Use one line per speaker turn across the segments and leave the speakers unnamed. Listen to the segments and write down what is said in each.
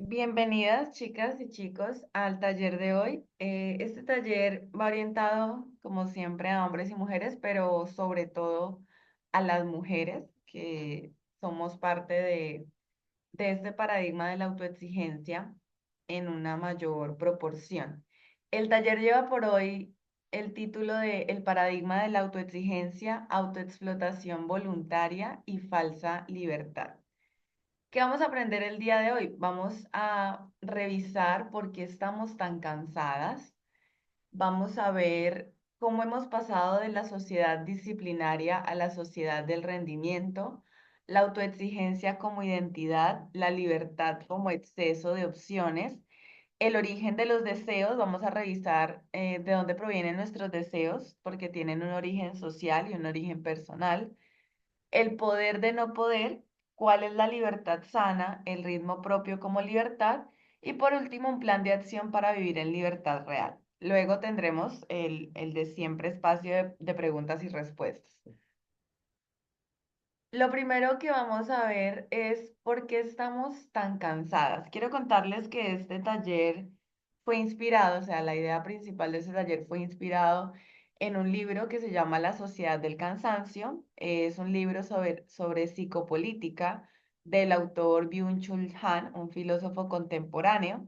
Bienvenidas, chicas y chicos, al taller de hoy. Este taller va orientado, como siempre, a hombres y mujeres, pero sobre todo a las mujeres, que somos parte de este paradigma de la autoexigencia en una mayor proporción. El taller lleva por hoy el título de El paradigma de la autoexigencia, autoexplotación voluntaria y falsa libertad. ¿Qué vamos a aprender el día de hoy? Vamos a revisar por qué estamos tan cansadas. Vamos a ver cómo hemos pasado de la sociedad disciplinaria a la sociedad del rendimiento, la autoexigencia como identidad, la libertad como exceso de opciones, el origen de los deseos. Vamos a revisar de dónde provienen nuestros deseos, porque tienen un origen social y un origen personal, el poder de no poder, cuál es la libertad sana, el ritmo propio como libertad y por último un plan de acción para vivir en libertad real. Luego tendremos el de siempre espacio de preguntas y respuestas. Lo primero que vamos a ver es por qué estamos tan cansadas. Quiero contarles que este taller fue inspirado, o sea, la idea principal de este taller fue inspirado en un libro que se llama La Sociedad del Cansancio. Es un libro sobre psicopolítica del autor Byung-Chul Han, un filósofo contemporáneo.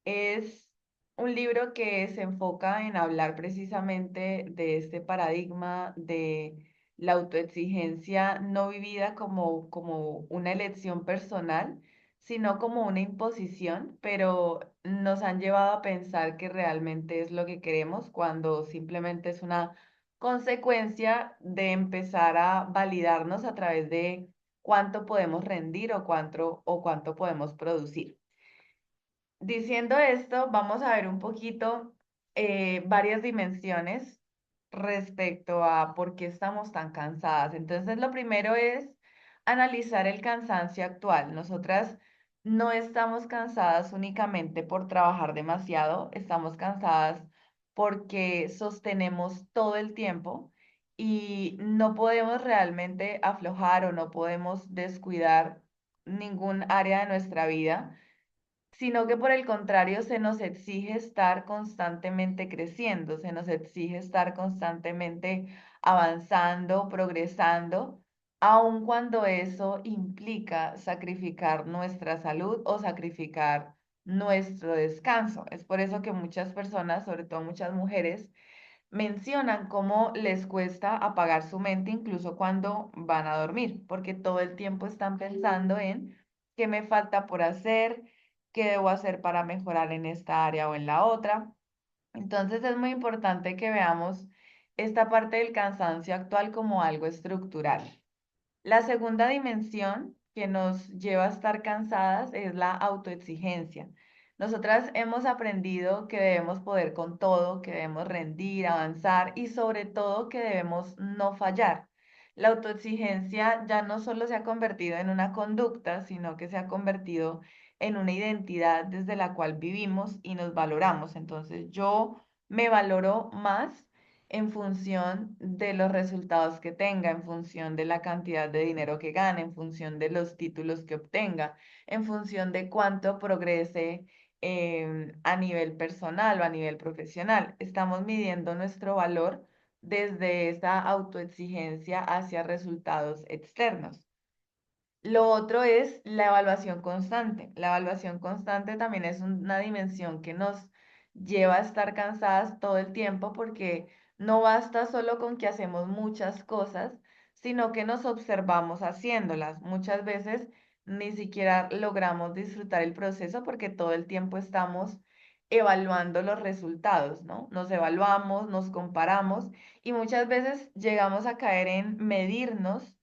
Es un libro que se enfoca en hablar precisamente de este paradigma de la autoexigencia no vivida como una elección personal, sino como una imposición, pero nos han llevado a pensar que realmente es lo que queremos cuando simplemente es una consecuencia de empezar a validarnos a través de cuánto podemos rendir o cuánto podemos producir. Diciendo esto, vamos a ver un poquito varias dimensiones respecto a por qué estamos tan cansadas. Entonces, lo primero es analizar el cansancio actual. Nosotras no estamos cansadas únicamente por trabajar demasiado, estamos cansadas porque sostenemos todo el tiempo y no podemos realmente aflojar o no podemos descuidar ningún área de nuestra vida, sino que por el contrario se nos exige estar constantemente creciendo, se nos exige estar constantemente avanzando, progresando, aun cuando eso implica sacrificar nuestra salud o sacrificar nuestro descanso. Es por eso que muchas personas, sobre todo muchas mujeres, mencionan cómo les cuesta apagar su mente incluso cuando van a dormir, porque todo el tiempo están pensando en qué me falta por hacer, qué debo hacer para mejorar en esta área o en la otra. Entonces es muy importante que veamos esta parte del cansancio actual como algo estructural. La segunda dimensión que nos lleva a estar cansadas es la autoexigencia. Nosotras hemos aprendido que debemos poder con todo, que debemos rendir, avanzar y sobre todo que debemos no fallar. La autoexigencia ya no solo se ha convertido en una conducta, sino que se ha convertido en una identidad desde la cual vivimos y nos valoramos. Entonces yo me valoro más en función de los resultados que tenga, en función de la cantidad de dinero que gane, en función de los títulos que obtenga, en función de cuánto progrese a nivel personal o a nivel profesional. Estamos midiendo nuestro valor desde esa autoexigencia hacia resultados externos. Lo otro es la evaluación constante. La evaluación constante también es una dimensión que nos lleva a estar cansadas todo el tiempo porque no basta solo con que hacemos muchas cosas, sino que nos observamos haciéndolas. Muchas veces ni siquiera logramos disfrutar el proceso porque todo el tiempo estamos evaluando los resultados, ¿no? Nos evaluamos, nos comparamos y muchas veces llegamos a caer en medirnos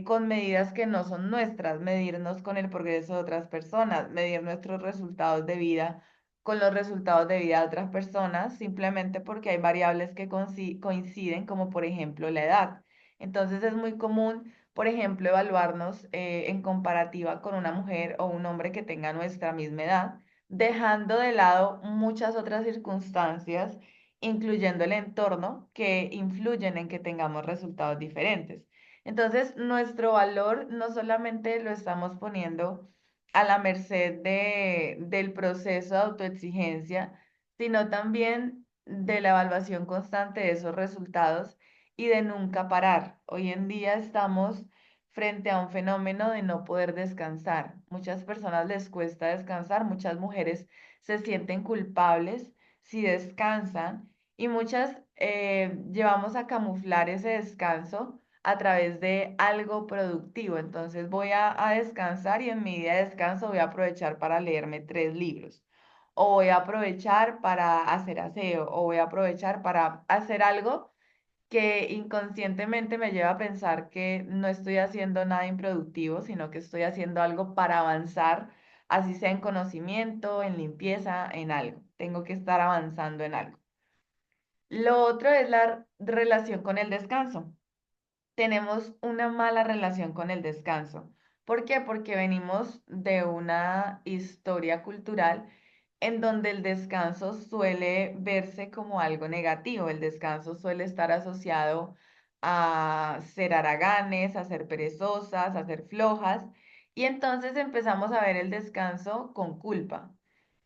con medidas que no son nuestras, medirnos con el progreso de otras personas, medir nuestros resultados de vida con los resultados de vida de otras personas, simplemente porque hay variables que coinciden, como por ejemplo la edad. Entonces es muy común, por ejemplo, evaluarnos en comparativa con una mujer o un hombre que tenga nuestra misma edad, dejando de lado muchas otras circunstancias, incluyendo el entorno, que influyen en que tengamos resultados diferentes. Entonces, nuestro valor no solamente lo estamos poniendo a la merced del proceso de autoexigencia, sino también de la evaluación constante de esos resultados y de nunca parar. Hoy en día estamos frente a un fenómeno de no poder descansar. Muchas personas les cuesta descansar, muchas mujeres se sienten culpables si descansan y muchas llevamos a camuflar ese descanso a través de algo productivo. Entonces voy a descansar y en mi día de descanso voy a aprovechar para leerme 3 libros. O voy a aprovechar para hacer aseo, o voy a aprovechar para hacer algo que inconscientemente me lleva a pensar que no estoy haciendo nada improductivo, sino que estoy haciendo algo para avanzar, así sea en conocimiento, en limpieza, en algo. Tengo que estar avanzando en algo. Lo otro es la relación con el descanso. Tenemos una mala relación con el descanso. ¿Por qué? Porque venimos de una historia cultural en donde el descanso suele verse como algo negativo. El descanso suele estar asociado a ser haraganes, a ser perezosas, a ser flojas. Y entonces empezamos a ver el descanso con culpa.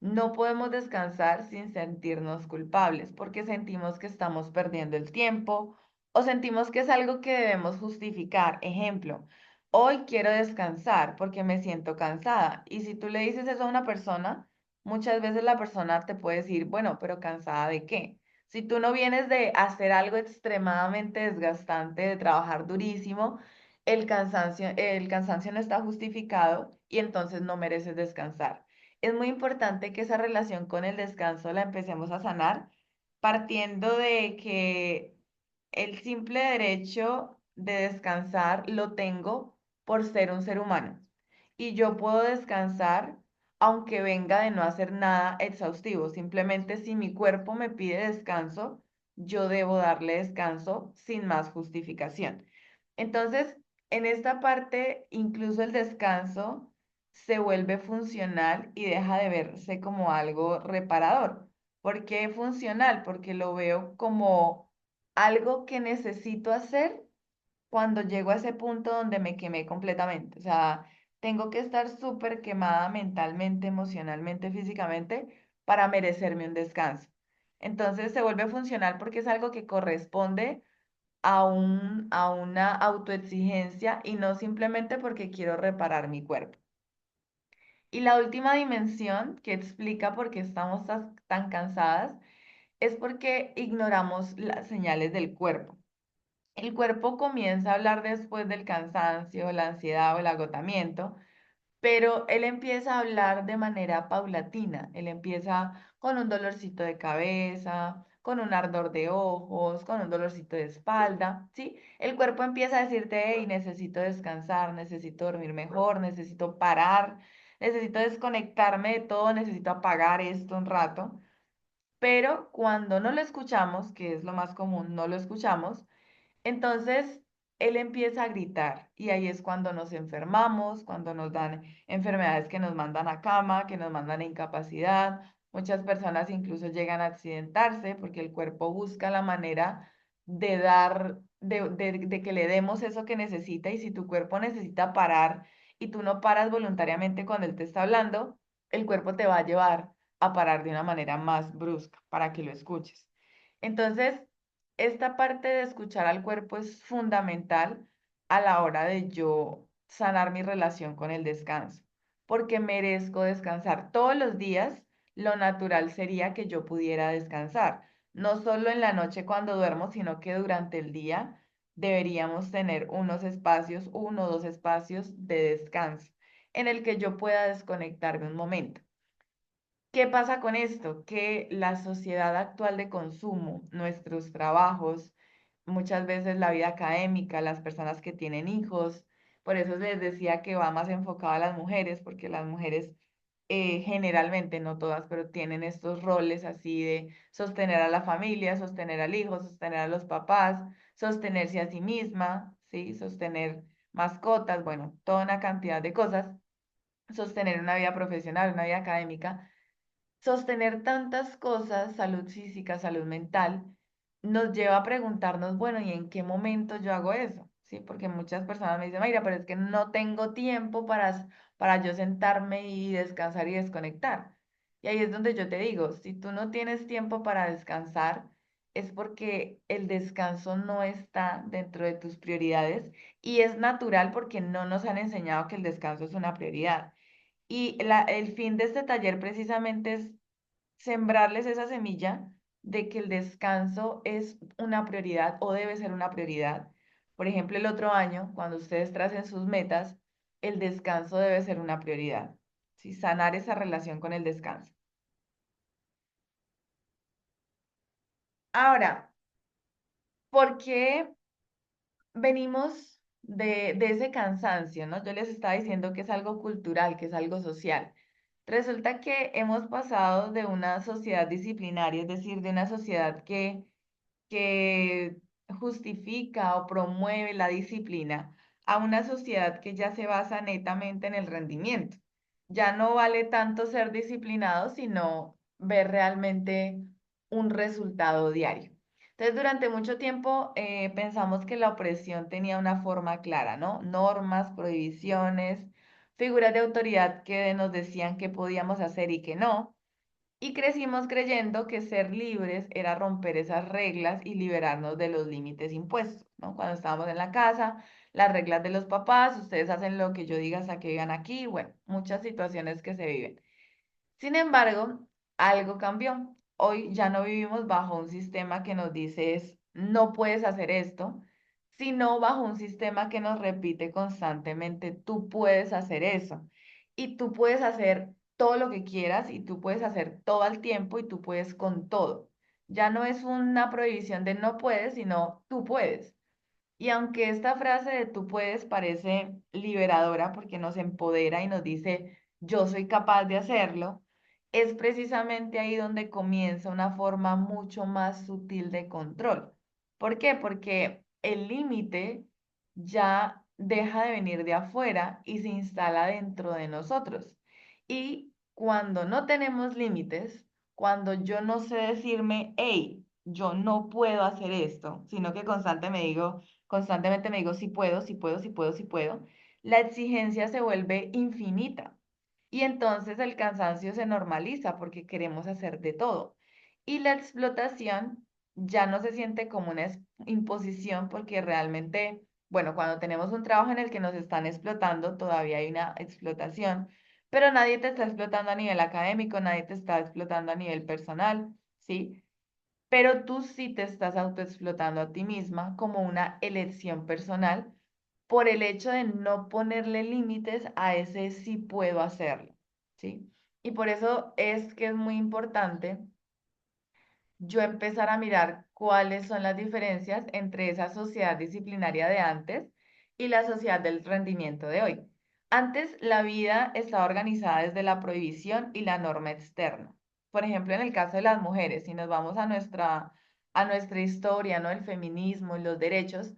No podemos descansar sin sentirnos culpables porque sentimos que estamos perdiendo el tiempo o sentimos que es algo que debemos justificar. Ejemplo, hoy quiero descansar porque me siento cansada. Y si tú le dices eso a una persona, muchas veces la persona te puede decir, bueno, pero ¿cansada de qué? Si tú no vienes de hacer algo extremadamente desgastante, de trabajar durísimo, el cansancio no está justificado y entonces no mereces descansar. Es muy importante que esa relación con el descanso la empecemos a sanar partiendo de que el simple derecho de descansar lo tengo por ser un ser humano. Y yo puedo descansar aunque venga de no hacer nada exhaustivo. Simplemente si mi cuerpo me pide descanso, yo debo darle descanso sin más justificación. Entonces, en esta parte, incluso el descanso se vuelve funcional y deja de verse como algo reparador. ¿Por qué funcional? Porque lo veo como algo que necesito hacer cuando llego a ese punto donde me quemé completamente. O sea, tengo que estar súper quemada mentalmente, emocionalmente, físicamente para merecerme un descanso. Entonces se vuelve funcional porque es algo que corresponde a una autoexigencia y no simplemente porque quiero reparar mi cuerpo. Y la última dimensión que explica por qué estamos tan cansadas es porque ignoramos las señales del cuerpo. El cuerpo comienza a hablar después del cansancio, la ansiedad o el agotamiento, pero él empieza a hablar de manera paulatina. Él empieza con un dolorcito de cabeza, con un ardor de ojos, con un dolorcito de espalda, ¿sí? El cuerpo empieza a decirte, hey, necesito descansar, necesito dormir mejor, necesito parar, necesito desconectarme de todo, necesito apagar esto un rato. Pero cuando no lo escuchamos, que es lo más común, no lo escuchamos, entonces, él empieza a gritar y ahí es cuando nos enfermamos, cuando nos dan enfermedades que nos mandan a cama, que nos mandan a incapacidad. Muchas personas incluso llegan a accidentarse porque el cuerpo busca la manera de dar, de que le demos eso que necesita y si tu cuerpo necesita parar y tú no paras voluntariamente cuando él te está hablando, el cuerpo te va a llevar a parar de una manera más brusca para que lo escuches. Entonces, esta parte de escuchar al cuerpo es fundamental a la hora de yo sanar mi relación con el descanso, porque merezco descansar todos los días. Lo natural sería que yo pudiera descansar, no solo en la noche cuando duermo, sino que durante el día deberíamos tener unos espacios, 1 o 2 espacios de descanso en el que yo pueda desconectarme un momento. ¿Qué pasa con esto? Que la sociedad actual de consumo, nuestros trabajos, muchas veces la vida académica, las personas que tienen hijos, por eso les decía que va más enfocado a las mujeres, porque las mujeres generalmente, no todas, pero tienen estos roles así de sostener a la familia, sostener al hijo, sostener a los papás, sostenerse a sí misma, ¿sí? Sostener mascotas, bueno, toda una cantidad de cosas, sostener una vida profesional, una vida académica. Sostener tantas cosas, salud física, salud mental, nos lleva a preguntarnos, bueno, ¿y en qué momento yo hago eso? ¿sí? Porque muchas personas me dicen, Mayra, pero es que no tengo tiempo para yo sentarme y descansar y desconectar. Y ahí es donde yo te digo, si tú no tienes tiempo para descansar, es porque el descanso no está dentro de tus prioridades y es natural porque no nos han enseñado que el descanso es una prioridad. Y el fin de este taller precisamente es sembrarles esa semilla de que el descanso es una prioridad o debe ser una prioridad. Por ejemplo, el otro año, cuando ustedes tracen sus metas, el descanso debe ser una prioridad. ¿Sí? Sanar esa relación con el descanso. Ahora, ¿por qué venimos de ese cansancio, ¿no? Yo les estaba diciendo que es algo cultural, que es algo social. Resulta que hemos pasado de una sociedad disciplinaria, es decir, de una sociedad que justifica o promueve la disciplina a una sociedad que ya se basa netamente en el rendimiento. Ya no vale tanto ser disciplinado, sino ver realmente un resultado diario. Entonces, durante mucho tiempo pensamos que la opresión tenía una forma clara, ¿no? Normas, prohibiciones, figuras de autoridad que nos decían qué podíamos hacer y qué no. Y crecimos creyendo que ser libres era romper esas reglas y liberarnos de los límites impuestos, ¿no? Cuando estábamos en la casa, las reglas de los papás, ustedes hacen lo que yo diga hasta que vivan aquí, bueno, muchas situaciones que se viven. Sin embargo, algo cambió. Hoy ya no vivimos bajo un sistema que nos dice es, no puedes hacer esto, sino bajo un sistema que nos repite constantemente, tú puedes hacer eso. Y tú puedes hacer todo lo que quieras y tú puedes hacer todo al tiempo y tú puedes con todo. Ya no es una prohibición de no puedes, sino tú puedes. Y aunque esta frase de tú puedes parece liberadora porque nos empodera y nos dice yo soy capaz de hacerlo, es precisamente ahí donde comienza una forma mucho más sutil de control. ¿Por qué? Porque el límite ya deja de venir de afuera y se instala dentro de nosotros. Y cuando no tenemos límites, cuando yo no sé decirme, hey, yo no puedo hacer esto, sino que constantemente me digo, sí puedo, sí puedo, sí puedo, sí puedo, la exigencia se vuelve infinita y entonces el cansancio se normaliza porque queremos hacer de todo. Y la explotación ya no se siente como una imposición porque realmente, bueno, cuando tenemos un trabajo en el que nos están explotando, todavía hay una explotación, pero nadie te está explotando a nivel académico, nadie te está explotando a nivel personal, ¿sí? Pero tú sí te estás autoexplotando a ti misma como una elección personal por el hecho de no ponerle límites a ese sí puedo hacerlo, ¿sí? Y por eso es que es muy importante yo empezar a mirar cuáles son las diferencias entre esa sociedad disciplinaria de antes y la sociedad del rendimiento de hoy. Antes la vida estaba organizada desde la prohibición y la norma externa. Por ejemplo, en el caso de las mujeres, si nos vamos a nuestra historia, ¿no? El feminismo y los derechos,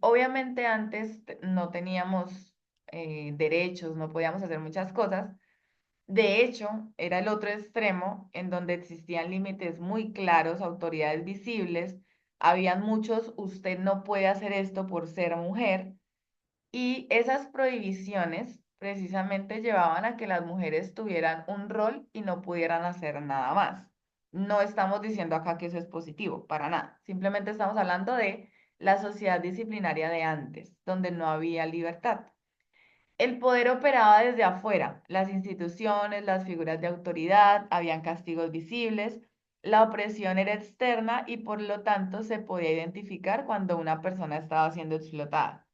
obviamente antes no teníamos derechos, no podíamos hacer muchas cosas. De hecho, era el otro extremo en donde existían límites muy claros, autoridades visibles, habían muchos, usted no puede hacer esto por ser mujer, y esas prohibiciones precisamente llevaban a que las mujeres tuvieran un rol y no pudieran hacer nada más. No estamos diciendo acá que eso es positivo, para nada. Simplemente estamos hablando de la sociedad disciplinaria de antes, donde no había libertad. El poder operaba desde afuera, las instituciones, las figuras de autoridad, habían castigos visibles, la opresión era externa y por lo tanto se podía identificar cuando una persona estaba siendo explotada.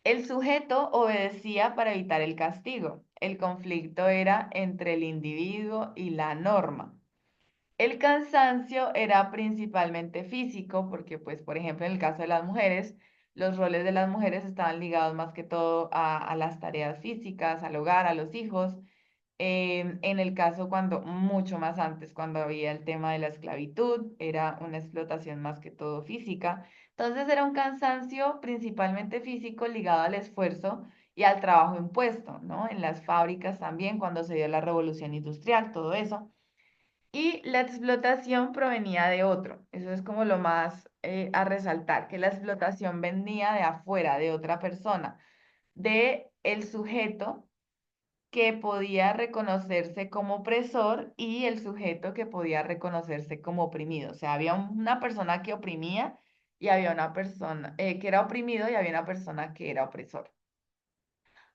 El sujeto obedecía para evitar el castigo. El conflicto era entre el individuo y la norma. El cansancio era principalmente físico, porque, pues, por ejemplo, en el caso de las mujeres, los roles de las mujeres estaban ligados más que todo a las tareas físicas, al hogar, a los hijos. En el caso cuando, mucho más antes, cuando había el tema de la esclavitud, era una explotación más que todo física. Entonces era un cansancio principalmente físico ligado al esfuerzo y al trabajo impuesto, ¿no? En las fábricas también, cuando se dio la revolución industrial, todo eso. Y la explotación provenía de otro. Eso es como lo más a resaltar, que la explotación venía de afuera, de otra persona, de el sujeto que podía reconocerse como opresor y el sujeto que podía reconocerse como oprimido. O sea, había una persona que oprimía y había una persona que era oprimido y había una persona que era opresor.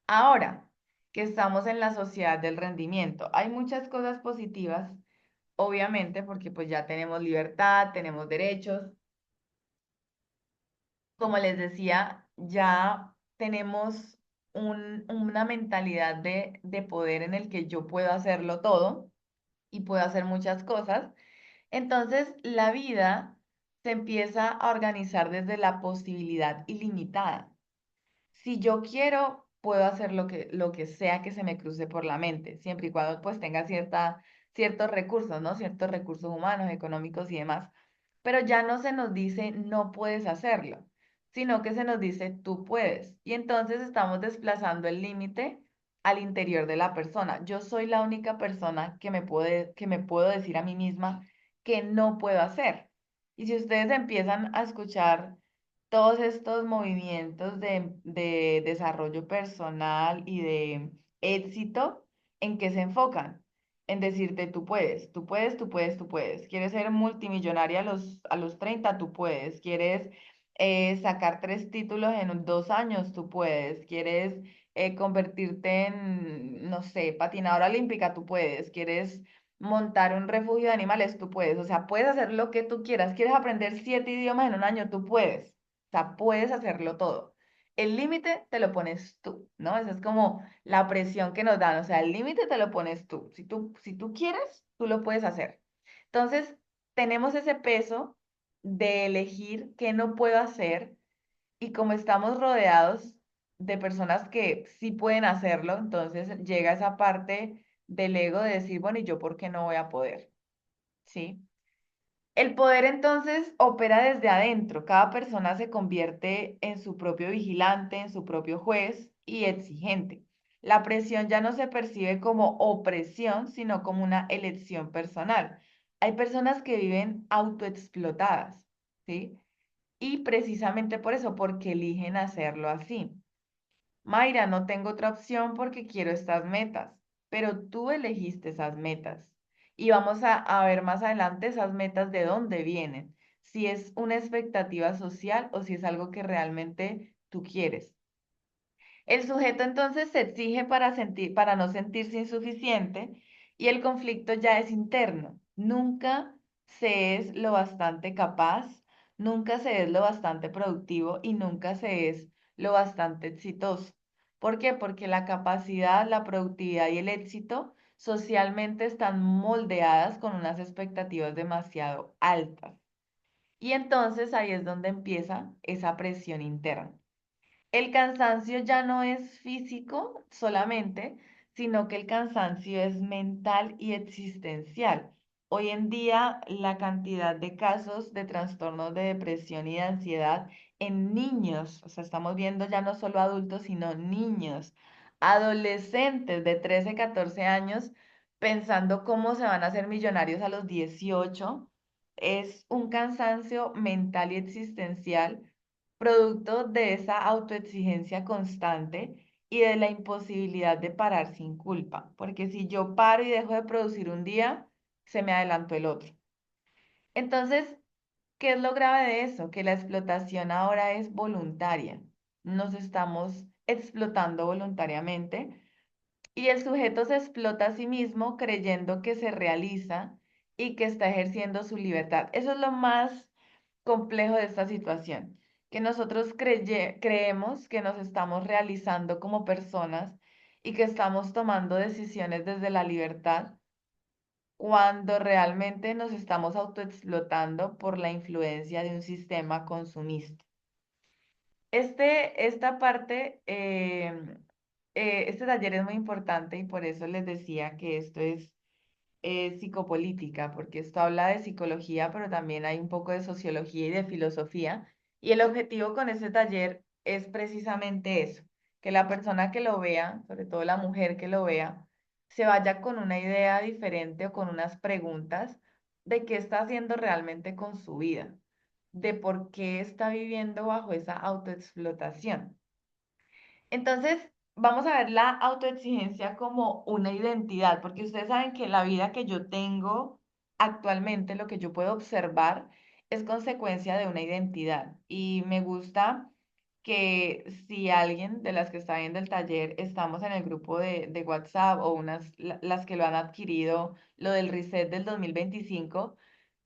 Ahora que estamos en la sociedad del rendimiento, hay muchas cosas positivas, obviamente, porque pues ya tenemos libertad, tenemos derechos. Como les decía, ya tenemos una mentalidad de poder en el que yo puedo hacerlo todo y puedo hacer muchas cosas. Entonces, la vida se empieza a organizar desde la posibilidad ilimitada. Si yo quiero, puedo hacer lo que sea que se me cruce por la mente, siempre y cuando pues tenga ciertos recursos, ¿no? Ciertos recursos humanos, económicos y demás. Pero ya no se nos dice no puedes hacerlo, sino que se nos dice tú puedes. Y entonces estamos desplazando el límite al interior de la persona. Yo soy la única persona que me puedo decir a mí misma que no puedo hacer. Y si ustedes empiezan a escuchar todos estos movimientos de desarrollo personal y de éxito, ¿en qué se enfocan? En decirte, tú puedes, tú puedes, tú puedes, tú puedes. ¿Quieres ser multimillonaria a los 30? Tú puedes. ¿Quieres sacar 3 títulos en 2 años? Tú puedes. ¿Quieres convertirte en, no sé, patinadora olímpica? Tú puedes. ¿Quieres montar un refugio de animales? Tú puedes. O sea, puedes hacer lo que tú quieras. ¿Quieres aprender 7 idiomas en un año? Tú puedes. O sea, puedes hacerlo todo. El límite te lo pones tú, ¿no? Esa es como la presión que nos dan. O sea, el límite te lo pones tú. Si tú quieres, tú lo puedes hacer. Entonces, tenemos ese peso de elegir qué no puedo hacer y como estamos rodeados de personas que sí pueden hacerlo, entonces llega esa parte del ego de decir, bueno, ¿y yo por qué no voy a poder? ¿Sí? El poder entonces opera desde adentro. Cada persona se convierte en su propio vigilante, en su propio juez y exigente. La presión ya no se percibe como opresión, sino como una elección personal. Hay personas que viven autoexplotadas, ¿sí? Y precisamente por eso, porque eligen hacerlo así. Mayra, no tengo otra opción porque quiero estas metas, pero tú elegiste esas metas. Y vamos a ver más adelante esas metas de dónde vienen, si es una expectativa social o si es algo que realmente tú quieres. El sujeto entonces se exige para no sentirse insuficiente y el conflicto ya es interno. Nunca se es lo bastante capaz, nunca se es lo bastante productivo y nunca se es lo bastante exitoso. ¿Por qué? Porque la capacidad, la productividad y el éxito socialmente están moldeadas con unas expectativas demasiado altas. Y entonces ahí es donde empieza esa presión interna. El cansancio ya no es físico solamente, sino que el cansancio es mental y existencial. Hoy en día, la cantidad de casos de trastornos de depresión y de ansiedad en niños, o sea, estamos viendo ya no solo adultos, sino niños, adolescentes de 13, 14 años, pensando cómo se van a hacer millonarios a los 18, es un cansancio mental y existencial producto de esa autoexigencia constante y de la imposibilidad de parar sin culpa, porque si yo paro y dejo de producir un día, se me adelantó el otro. Entonces, ¿qué es lo grave de eso? Que la explotación ahora es voluntaria. Nos estamos explotando voluntariamente y el sujeto se explota a sí mismo creyendo que se realiza y que está ejerciendo su libertad. Eso es lo más complejo de esta situación, que nosotros creemos que nos estamos realizando como personas y que estamos tomando decisiones desde la libertad, cuando realmente nos estamos autoexplotando por la influencia de un sistema consumista. Esta parte, este taller es muy importante y por eso les decía que esto es psicopolítica, porque esto habla de psicología, pero también hay un poco de sociología y de filosofía. Y el objetivo con este taller es precisamente eso, que la persona que lo vea, sobre todo la mujer que lo vea, se vaya con una idea diferente o con unas preguntas de qué está haciendo realmente con su vida, de por qué está viviendo bajo esa autoexplotación. Entonces, vamos a ver la autoexigencia como una identidad, porque ustedes saben que la vida que yo tengo actualmente, lo que yo puedo observar, es consecuencia de una identidad. Y me gusta que si alguien de las que está viendo el taller, estamos en el grupo de WhatsApp o las que lo han adquirido, lo del reset del 2025.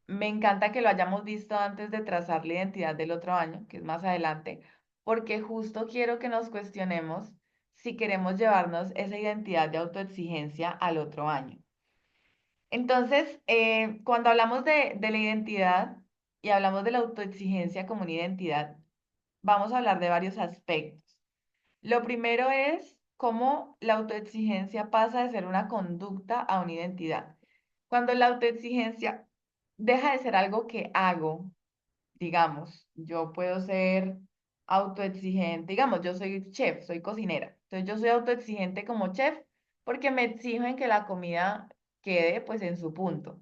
Me encanta que lo hayamos visto antes de trazar la identidad del otro año, que es más adelante, porque justo quiero que nos cuestionemos si queremos llevarnos esa identidad de autoexigencia al otro año. Entonces, cuando hablamos de la identidad y hablamos de la autoexigencia como una identidad, vamos a hablar de varios aspectos. Lo primero es cómo la autoexigencia pasa de ser una conducta a una identidad. Cuando la autoexigencia deja de ser algo que hago, digamos, yo puedo ser autoexigente, digamos, yo soy chef, soy cocinera, entonces yo soy autoexigente como chef porque me exijo en que la comida quede pues en su punto.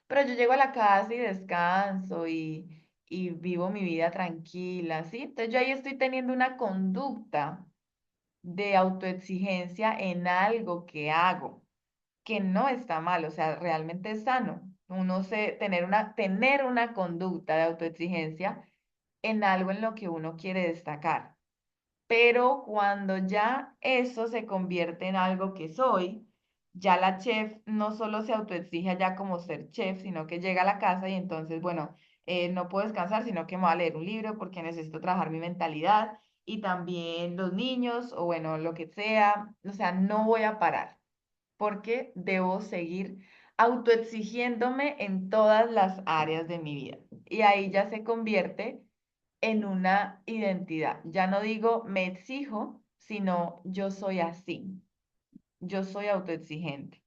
Pero yo llego a la casa y descanso y vivo mi vida tranquila, ¿sí? Entonces yo ahí estoy teniendo una conducta de autoexigencia en algo que hago, que no está mal, o sea, realmente es sano. Uno se, tener una conducta de autoexigencia en algo en lo que uno quiere destacar. Pero cuando ya eso se convierte en algo que soy, ya la chef no solo se autoexige ya como ser chef, sino que llega a la casa y entonces, bueno, no puedo descansar, sino que me voy a leer un libro porque necesito trabajar mi mentalidad y también los niños o bueno, lo que sea, o sea, no voy a parar porque debo seguir autoexigiéndome en todas las áreas de mi vida. Y ahí ya se convierte en una identidad. Ya no digo me exijo, sino yo soy así, yo soy autoexigente.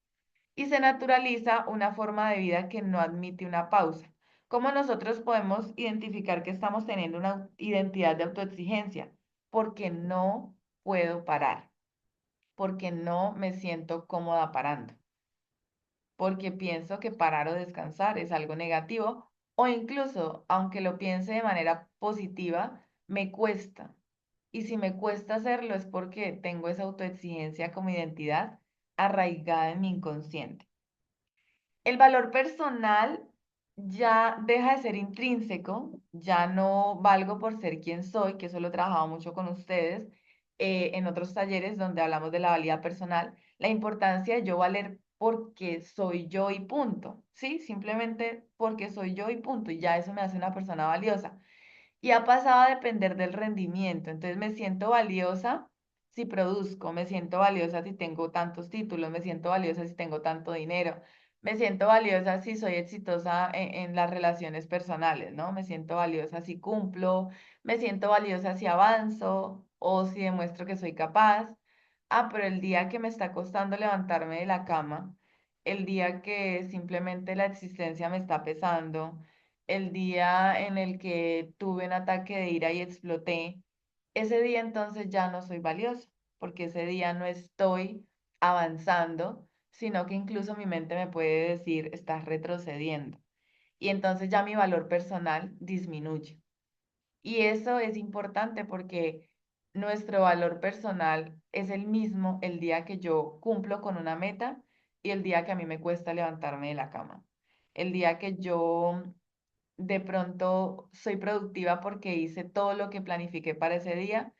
Y se naturaliza una forma de vida que no admite una pausa. ¿Cómo nosotros podemos identificar que estamos teniendo una identidad de autoexigencia? Porque no puedo parar, porque no me siento cómoda parando, porque pienso que parar o descansar es algo negativo o incluso, aunque lo piense de manera positiva, me cuesta. Y si me cuesta hacerlo es porque tengo esa autoexigencia como identidad arraigada en mi inconsciente. El valor personal ya deja de ser intrínseco, ya no valgo por ser quien soy, que eso lo he trabajado mucho con ustedes en otros talleres donde hablamos de la valía personal, la importancia de yo valer porque soy yo y punto, ¿sí? Simplemente porque soy yo y punto, y ya eso me hace una persona valiosa y ha pasado a depender del rendimiento. Entonces me siento valiosa si produzco, me siento valiosa si tengo tantos títulos, me siento valiosa si tengo tanto dinero, me siento valiosa si soy exitosa en las relaciones personales, ¿no? Me siento valiosa si cumplo, me siento valiosa si avanzo o si demuestro que soy capaz. Ah, pero el día que me está costando levantarme de la cama, el día que simplemente la existencia me está pesando, el día en el que tuve un ataque de ira y exploté, ese día entonces ya no soy valioso, porque ese día no estoy avanzando, sino que incluso mi mente me puede decir, estás retrocediendo. Y entonces ya mi valor personal disminuye. Y eso es importante porque nuestro valor personal es el mismo el día que yo cumplo con una meta y el día que a mí me cuesta levantarme de la cama. El día que yo de pronto soy productiva porque hice todo lo que planifiqué para ese día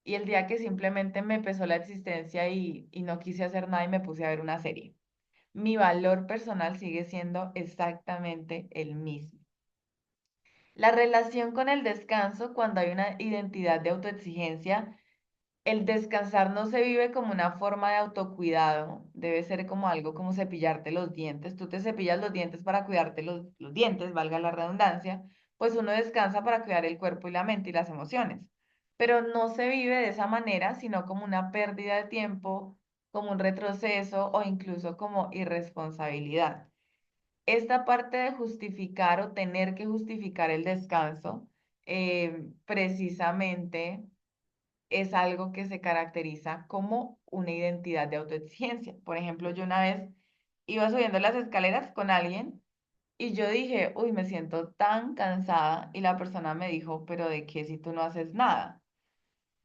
y el día que simplemente me pesó la existencia y no quise hacer nada y me puse a ver una serie. Mi valor personal sigue siendo exactamente el mismo. La relación con el descanso, cuando hay una identidad de autoexigencia, el descansar no se vive como una forma de autocuidado, debe ser como algo como cepillarte los dientes. Tú te cepillas los dientes para cuidarte los dientes, valga la redundancia, pues uno descansa para cuidar el cuerpo y la mente y las emociones. Pero no se vive de esa manera, sino como una pérdida de tiempo, como un retroceso o incluso como irresponsabilidad. Esta parte de justificar o tener que justificar el descanso, precisamente es algo que se caracteriza como una identidad de autoexigencia. Por ejemplo, yo una vez iba subiendo las escaleras con alguien y yo dije, uy, me siento tan cansada y la persona me dijo, pero ¿de qué si tú no haces nada?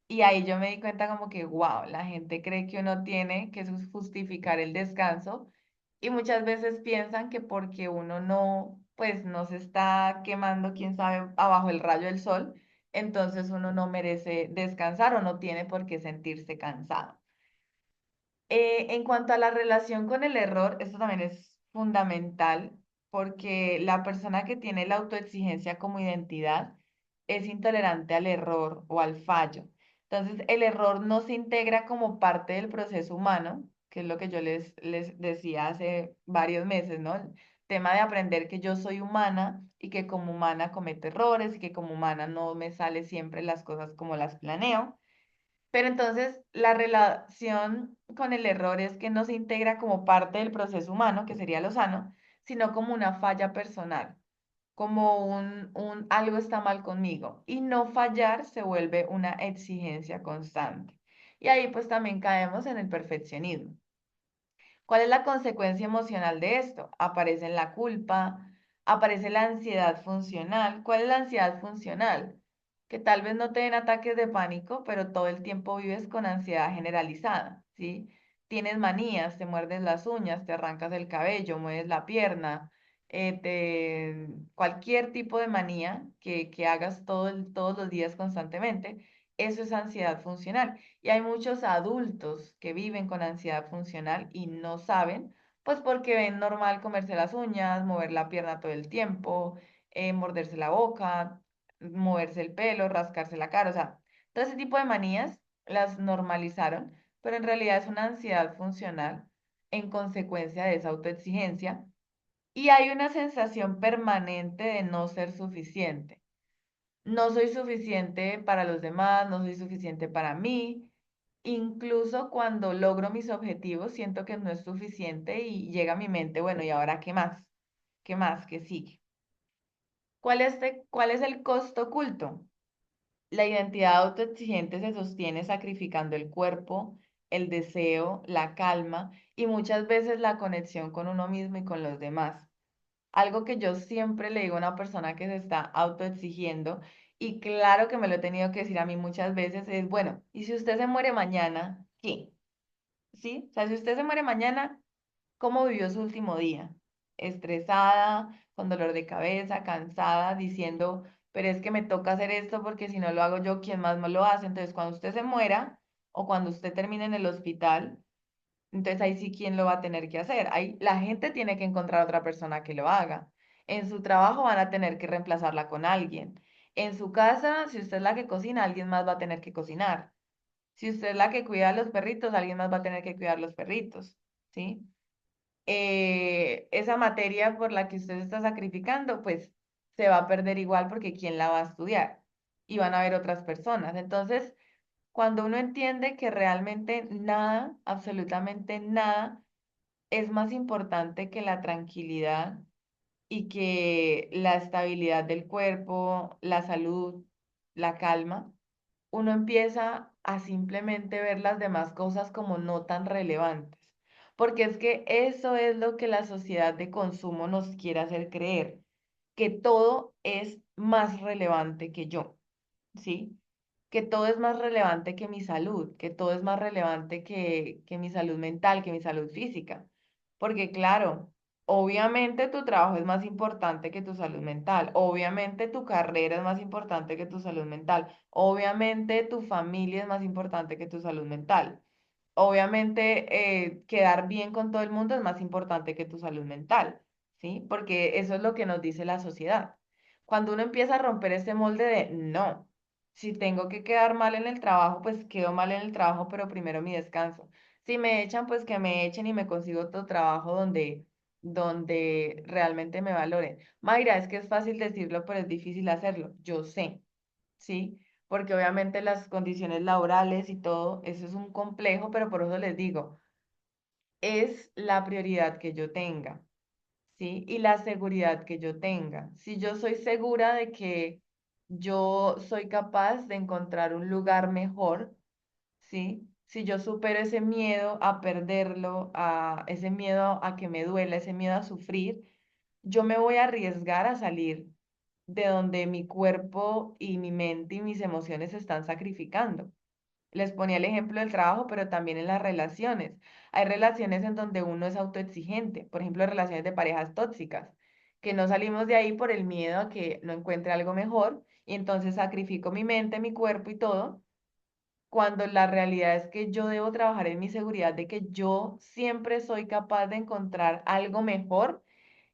Y ahí yo me di cuenta como que, wow, la gente cree que uno tiene que justificar el descanso y muchas veces piensan que porque uno no, pues no se está quemando, quién sabe, abajo el rayo del sol, entonces uno no merece descansar o no tiene por qué sentirse cansado. En cuanto a la relación con el error, esto también es fundamental porque la persona que tiene la autoexigencia como identidad es intolerante al error o al fallo. Entonces, el error no se integra como parte del proceso humano, que es lo que yo les decía hace varios meses, ¿no? El tema de aprender que yo soy humana y que como humana cometo errores y que como humana no me sale siempre las cosas como las planeo. Pero entonces la relación con el error es que no se integra como parte del proceso humano, que sería lo sano, sino como una falla personal, como un algo está mal conmigo. Y no fallar se vuelve una exigencia constante. Y ahí pues también caemos en el perfeccionismo. ¿Cuál es la consecuencia emocional de esto? Aparece la culpa, aparece la ansiedad funcional. ¿Cuál es la ansiedad funcional? Que tal vez no te den ataques de pánico, pero todo el tiempo vives con ansiedad generalizada, ¿sí? Tienes manías, te muerdes las uñas, te arrancas el cabello, mueves la pierna, cualquier tipo de manía que hagas todos los días constantemente, eso es ansiedad funcional. Y hay muchos adultos que viven con ansiedad funcional y no saben, pues porque ven normal comerse las uñas, mover la pierna todo el tiempo, morderse la boca, moverse el pelo, rascarse la cara, o sea, todo ese tipo de manías las normalizaron, pero en realidad es una ansiedad funcional en consecuencia de esa autoexigencia y hay una sensación permanente de no ser suficiente. No soy suficiente para los demás, no soy suficiente para mí. Incluso cuando logro mis objetivos, siento que no es suficiente y llega a mi mente, bueno, ¿y ahora qué más? ¿Qué más? ¿Qué sigue? ¿Cuál es el costo oculto? La identidad autoexigente se sostiene sacrificando el cuerpo, el deseo, la calma y muchas veces la conexión con uno mismo y con los demás. Algo que yo siempre le digo a una persona que se está autoexigiendo, y claro que me lo he tenido que decir a mí muchas veces, es, bueno, ¿y si usted se muere mañana, qué? ¿Sí? O sea, si usted se muere mañana, ¿cómo vivió su último día? Estresada, con dolor de cabeza, cansada, diciendo, pero es que me toca hacer esto porque si no lo hago yo, ¿quién más me lo hace? Entonces, cuando usted se muera o cuando usted termine en el hospital, entonces ahí sí, ¿quién lo va a tener que hacer? Ahí la gente tiene que encontrar otra persona que lo haga. En su trabajo van a tener que reemplazarla con alguien. En su casa, si usted es la que cocina, alguien más va a tener que cocinar. Si usted es la que cuida a los perritos, alguien más va a tener que cuidar los perritos, ¿sí? Esa materia por la que usted se está sacrificando, pues se va a perder igual porque ¿quién la va a estudiar? Y van a haber otras personas. Entonces, cuando uno entiende que realmente nada, absolutamente nada, es más importante que la tranquilidad y que la estabilidad del cuerpo, la salud, la calma, uno empieza a simplemente ver las demás cosas como no tan relevantes. Porque es que eso es lo que la sociedad de consumo nos quiere hacer creer, que todo es más relevante que yo, ¿sí? Que todo es más relevante que mi salud, que todo es más relevante que mi salud mental, que mi salud física. Porque claro, obviamente tu trabajo es más importante que tu salud mental, obviamente tu carrera es más importante que tu salud mental, obviamente tu familia es más importante que tu salud mental. Obviamente, quedar bien con todo el mundo es más importante que tu salud mental, ¿sí? Porque eso es lo que nos dice la sociedad. Cuando uno empieza a romper ese molde de, no, si tengo que quedar mal en el trabajo, pues quedo mal en el trabajo, pero primero mi descanso. Si me echan, pues que me echen y me consigo otro trabajo donde realmente me valoren. Mayra, es que es fácil decirlo, pero es difícil hacerlo. Yo sé. ¿Sí? Porque obviamente las condiciones laborales y todo, eso es un complejo, pero por eso les digo, es la prioridad que yo tenga, ¿sí? Y la seguridad que yo tenga. Si yo soy segura de que yo soy capaz de encontrar un lugar mejor, ¿sí? Si yo supero ese miedo a perderlo, a ese miedo a que me duela, ese miedo a sufrir, yo me voy a arriesgar a salir de donde mi cuerpo y mi mente y mis emociones se están sacrificando. Les ponía el ejemplo del trabajo, pero también en las relaciones. Hay relaciones en donde uno es autoexigente, por ejemplo, relaciones de parejas tóxicas, que no salimos de ahí por el miedo a que no encuentre algo mejor y entonces sacrifico mi mente, mi cuerpo y todo, cuando la realidad es que yo debo trabajar en mi seguridad de que yo siempre soy capaz de encontrar algo mejor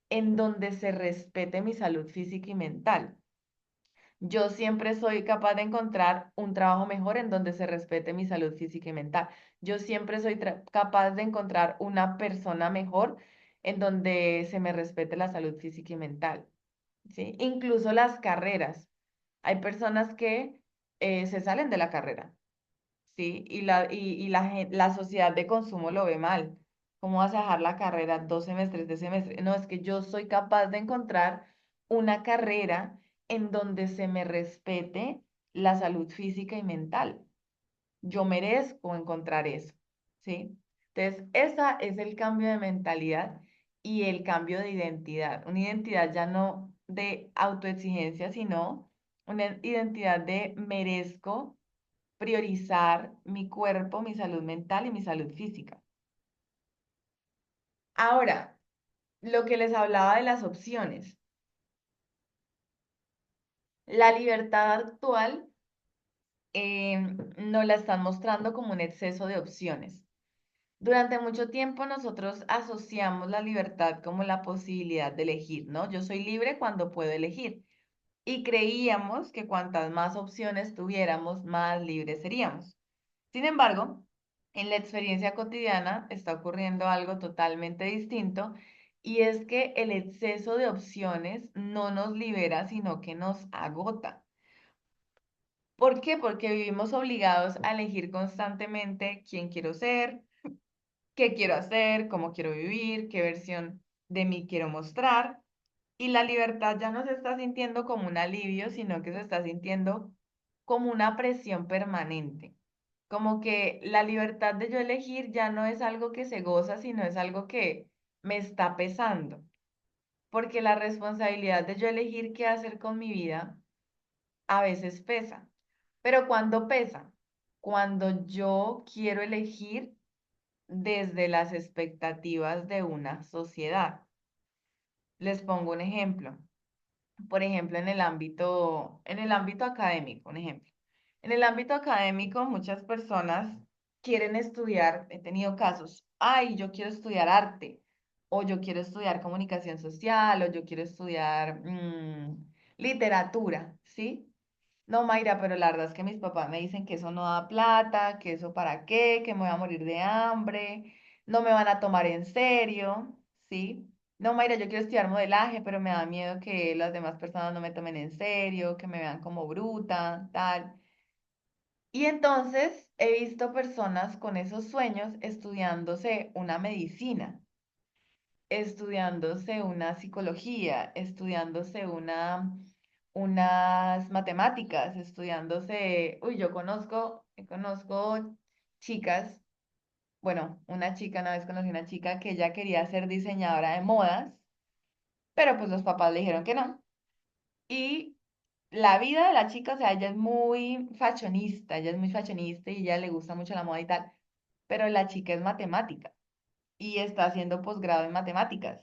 en donde se respete mi salud física y mental. Yo siempre soy capaz de encontrar un trabajo mejor en donde se respete mi salud física y mental. Yo siempre soy capaz de encontrar una persona mejor en donde se me respete la salud física y mental, ¿sí? Incluso las carreras. Hay personas que se salen de la carrera, ¿sí? La sociedad de consumo lo ve mal. ¿Cómo vas a dejar la carrera 2 semestres de semestre? No, es que yo soy capaz de encontrar una carrera en donde se me respete la salud física y mental. Yo merezco encontrar eso, ¿sí? Entonces, ese es el cambio de mentalidad y el cambio de identidad. Una identidad ya no de autoexigencia, sino una identidad de merezco priorizar mi cuerpo, mi salud mental y mi salud física. Ahora, lo que les hablaba de las opciones. La libertad actual nos la están mostrando como un exceso de opciones. Durante mucho tiempo nosotros asociamos la libertad como la posibilidad de elegir, ¿no? Yo soy libre cuando puedo elegir. Y creíamos que cuantas más opciones tuviéramos, más libres seríamos. Sin embargo, en la experiencia cotidiana está ocurriendo algo totalmente distinto y es que el exceso de opciones no nos libera, sino que nos agota. ¿Por qué? Porque vivimos obligados a elegir constantemente quién quiero ser, qué quiero hacer, cómo quiero vivir, qué versión de mí quiero mostrar. Y la libertad ya no se está sintiendo como un alivio, sino que se está sintiendo como una presión permanente. Como que la libertad de yo elegir ya no es algo que se goza, sino es algo que me está pesando. Porque la responsabilidad de yo elegir qué hacer con mi vida a veces pesa. Pero ¿cuándo pesa? Cuando yo quiero elegir desde las expectativas de una sociedad. Les pongo un ejemplo. Por ejemplo, en el ámbito académico, un ejemplo. En el ámbito académico, muchas personas quieren estudiar, he tenido casos, ay, yo quiero estudiar arte, o yo quiero estudiar comunicación social, o yo quiero estudiar literatura, ¿sí? No, Mayra, pero la verdad es que mis papás me dicen que eso no da plata, que eso para qué, que me voy a morir de hambre, no me van a tomar en serio, ¿sí? No, Mayra, yo quiero estudiar modelaje, pero me da miedo que las demás personas no me tomen en serio, que me vean como bruta, tal. Y entonces he visto personas con esos sueños estudiándose una medicina, estudiándose una psicología, estudiándose unas matemáticas, estudiándose, uy, conozco chicas, bueno, una chica, una vez conocí una chica que ella quería ser diseñadora de modas, pero pues los papás le dijeron que no. Y la vida de la chica, o sea, ella es muy fashionista y ella le gusta mucho la moda y tal, pero la chica es matemática y está haciendo posgrado en matemáticas.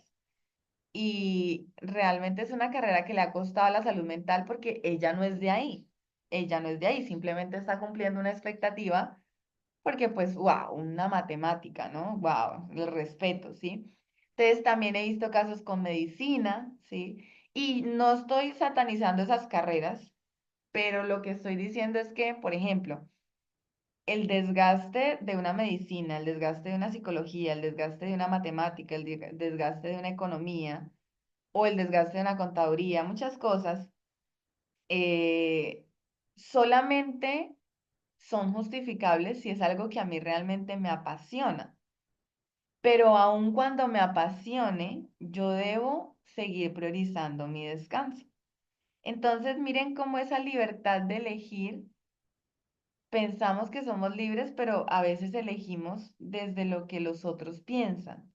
Y realmente es una carrera que le ha costado la salud mental porque ella no es de ahí. Ella no es de ahí, simplemente está cumpliendo una expectativa porque pues, wow, una matemática, ¿no? Wow, el respeto, ¿sí? Entonces también he visto casos con medicina, ¿sí? Y no estoy satanizando esas carreras, pero lo que estoy diciendo es que, por ejemplo, el desgaste de una medicina, el desgaste de una psicología, el desgaste de una matemática, desgaste de una economía o el desgaste de una contaduría, muchas cosas, eh, solamente son justificables si es algo que a mí realmente me apasiona. Pero aun cuando me apasione, yo debo seguir priorizando mi descanso. Entonces, miren cómo esa libertad de elegir, pensamos que somos libres, pero a veces elegimos desde lo que los otros piensan.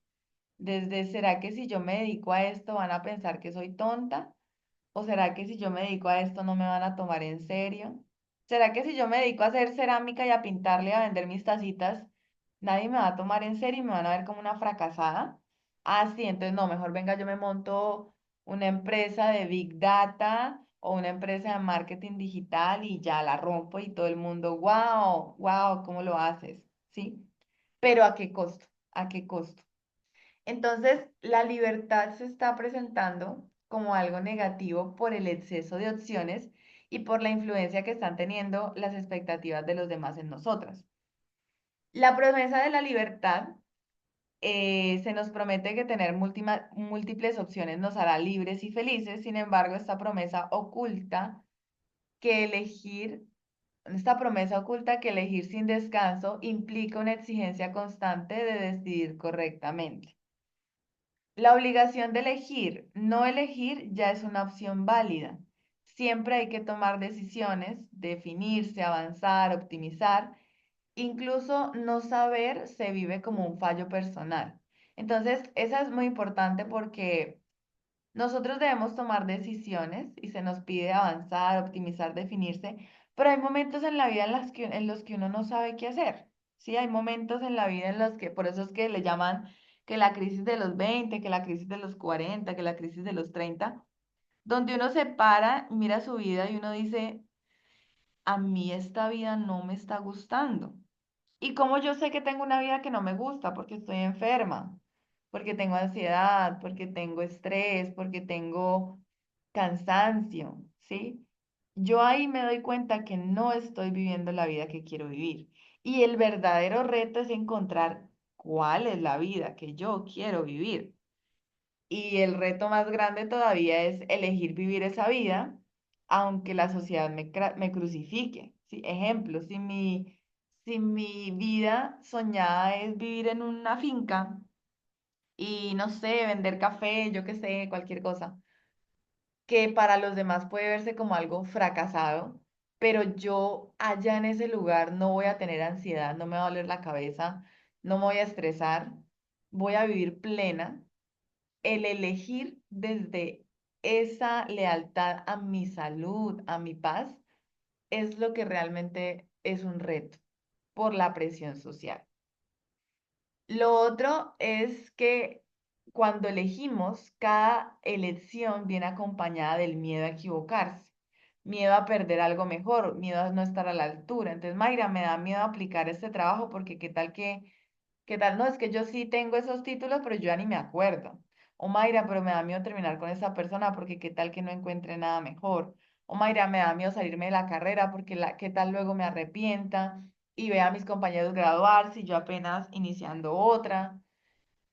Desde, ¿será que si yo me dedico a esto van a pensar que soy tonta? ¿O será que si yo me dedico a esto no me van a tomar en serio? ¿Será que si yo me dedico a hacer cerámica y a pintarle y a vender mis tacitas, nadie me va a tomar en serio y me van a ver como una fracasada? Ah, sí, entonces no, mejor venga, yo me monto una empresa de Big Data o una empresa de marketing digital y ya la rompo y todo el mundo, wow, wow, ¿cómo lo haces? ¿Sí? Pero ¿a qué costo? ¿A qué costo? Entonces, la libertad se está presentando como algo negativo por el exceso de opciones y por la influencia que están teniendo las expectativas de los demás en nosotras. La promesa de la libertad, se nos promete que tener múltiples opciones nos hará libres y felices. Sin embargo, esta promesa oculta que elegir sin descanso implica una exigencia constante de decidir correctamente. La obligación de elegir, no elegir, ya es una opción válida. Siempre hay que tomar decisiones, definirse, avanzar, optimizar. Incluso no saber se vive como un fallo personal. Entonces, esa es muy importante porque nosotros debemos tomar decisiones y se nos pide avanzar, optimizar, definirse, pero hay momentos en la vida en los que uno no sabe qué hacer. Sí, hay momentos en la vida en los que, por eso es que le llaman que la crisis de los 20, que la crisis de los 40, que la crisis de los 30, donde uno se para, mira su vida y uno dice, a mí esta vida no me está gustando. ¿Y cómo yo sé que tengo una vida que no me gusta? Porque estoy enferma, porque tengo ansiedad, porque tengo estrés, porque tengo cansancio, ¿sí? Yo ahí me doy cuenta que no estoy viviendo la vida que quiero vivir. Y el verdadero reto es encontrar cuál es la vida que yo quiero vivir. Y el reto más grande todavía es elegir vivir esa vida, aunque la sociedad me crucifique. ¿Sí? Ejemplo, si mi vida soñada es vivir en una finca y no sé, vender café, yo qué sé, cualquier cosa, que para los demás puede verse como algo fracasado, pero yo allá en ese lugar no voy a tener ansiedad, no me va a doler la cabeza, no me voy a estresar, voy a vivir plena. El elegir desde esa lealtad a mi salud, a mi paz, es lo que realmente es un reto por la presión social. Lo otro es que cuando elegimos, cada elección viene acompañada del miedo a equivocarse, miedo a perder algo mejor, miedo a no estar a la altura. Entonces, Mayra, me da miedo aplicar este trabajo porque qué tal, no, es que yo sí tengo esos títulos, pero yo ya ni me acuerdo. O Mayra, pero me da miedo terminar con esa persona porque qué tal que no encuentre nada mejor. O Mayra, me da miedo salirme de la carrera porque qué tal luego me arrepienta y vea a mis compañeros graduarse y yo apenas iniciando otra.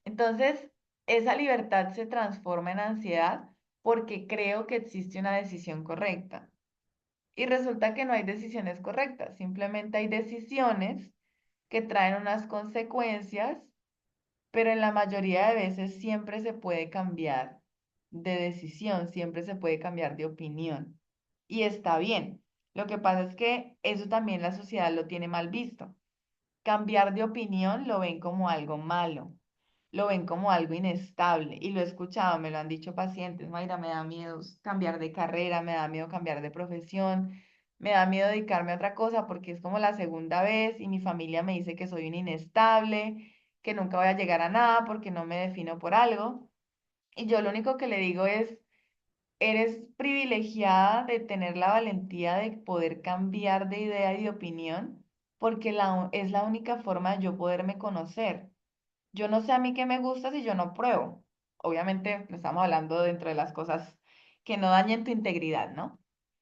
Entonces, esa libertad se transforma en ansiedad porque creo que existe una decisión correcta. Y resulta que no hay decisiones correctas, simplemente hay decisiones que traen unas consecuencias, pero en la mayoría de veces siempre se puede cambiar de decisión, siempre se puede cambiar de opinión. Y está bien. Lo que pasa es que eso también la sociedad lo tiene mal visto. Cambiar de opinión lo ven como algo malo, lo ven como algo inestable. Y lo he escuchado, me lo han dicho pacientes, Mayra, me da miedo cambiar de carrera, me da miedo cambiar de profesión, me da miedo dedicarme a otra cosa porque es como la segunda vez y mi familia me dice que soy un inestable, que nunca voy a llegar a nada porque no me defino por algo. Y yo lo único que le digo es, eres privilegiada de tener la valentía de poder cambiar de idea y de opinión, porque es la única forma de yo poderme conocer. Yo no sé a mí qué me gusta si yo no pruebo. Obviamente, no estamos hablando dentro de las cosas que no dañen tu integridad, ¿no?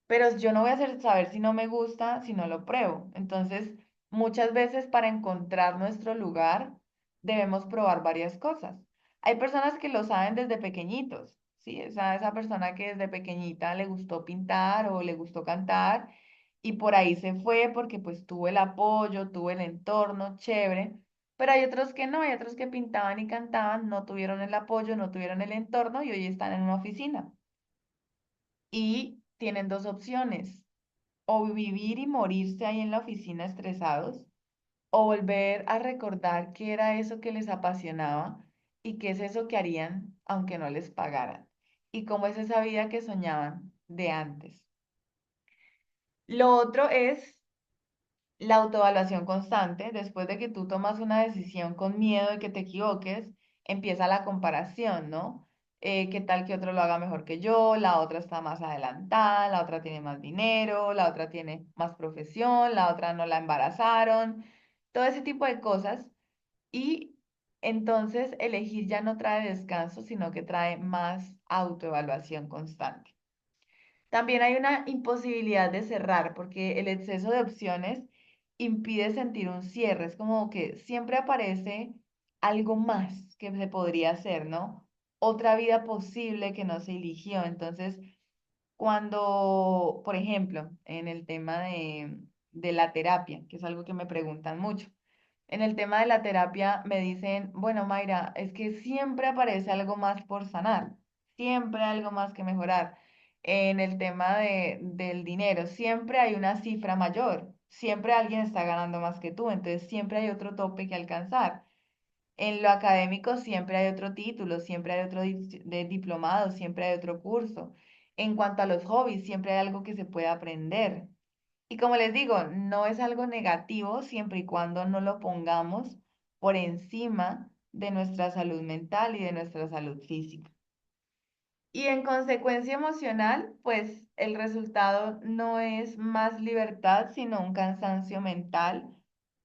Pero yo no voy a saber si no me gusta si no lo pruebo. Entonces, muchas veces para encontrar nuestro lugar, debemos probar varias cosas. Hay personas que lo saben desde pequeñitos, ¿sí? Esa persona que desde pequeñita le gustó pintar o le gustó cantar y por ahí se fue porque pues tuvo el apoyo, tuvo el entorno, chévere. Pero hay otros que no, hay otros que pintaban y cantaban, no tuvieron el apoyo, no tuvieron el entorno y hoy están en una oficina. Y tienen dos opciones, o vivir y morirse ahí en la oficina estresados, o volver a recordar qué era eso que les apasionaba y qué es eso que harían aunque no les pagaran, y cómo es esa vida que soñaban de antes. Lo otro es la autoevaluación constante. Después de que tú tomas una decisión con miedo de que te equivoques, empieza la comparación, ¿no? ¿Qué tal que otro lo haga mejor que yo? La otra está más adelantada, la otra tiene más dinero, la otra tiene más profesión, la otra no la embarazaron, todo ese tipo de cosas. Y entonces elegir ya no trae descanso, sino que trae más autoevaluación constante. También hay una imposibilidad de cerrar porque el exceso de opciones impide sentir un cierre. Es como que siempre aparece algo más que se podría hacer, ¿no? Otra vida posible que no se eligió. Entonces, cuando, por ejemplo, en el tema de la terapia, que es algo que me preguntan mucho, en el tema de la terapia me dicen, bueno, Mayra, es que siempre aparece algo más por sanar, siempre algo más que mejorar. En el tema del dinero, siempre hay una cifra mayor, siempre alguien está ganando más que tú, entonces siempre hay otro tope que alcanzar. En lo académico siempre hay otro título, siempre hay otro de diplomado, siempre hay otro curso. En cuanto a los hobbies, siempre hay algo que se puede aprender. Y como les digo, no es algo negativo siempre y cuando no lo pongamos por encima de nuestra salud mental y de nuestra salud física. Y en consecuencia emocional, pues el resultado no es más libertad, sino un cansancio mental,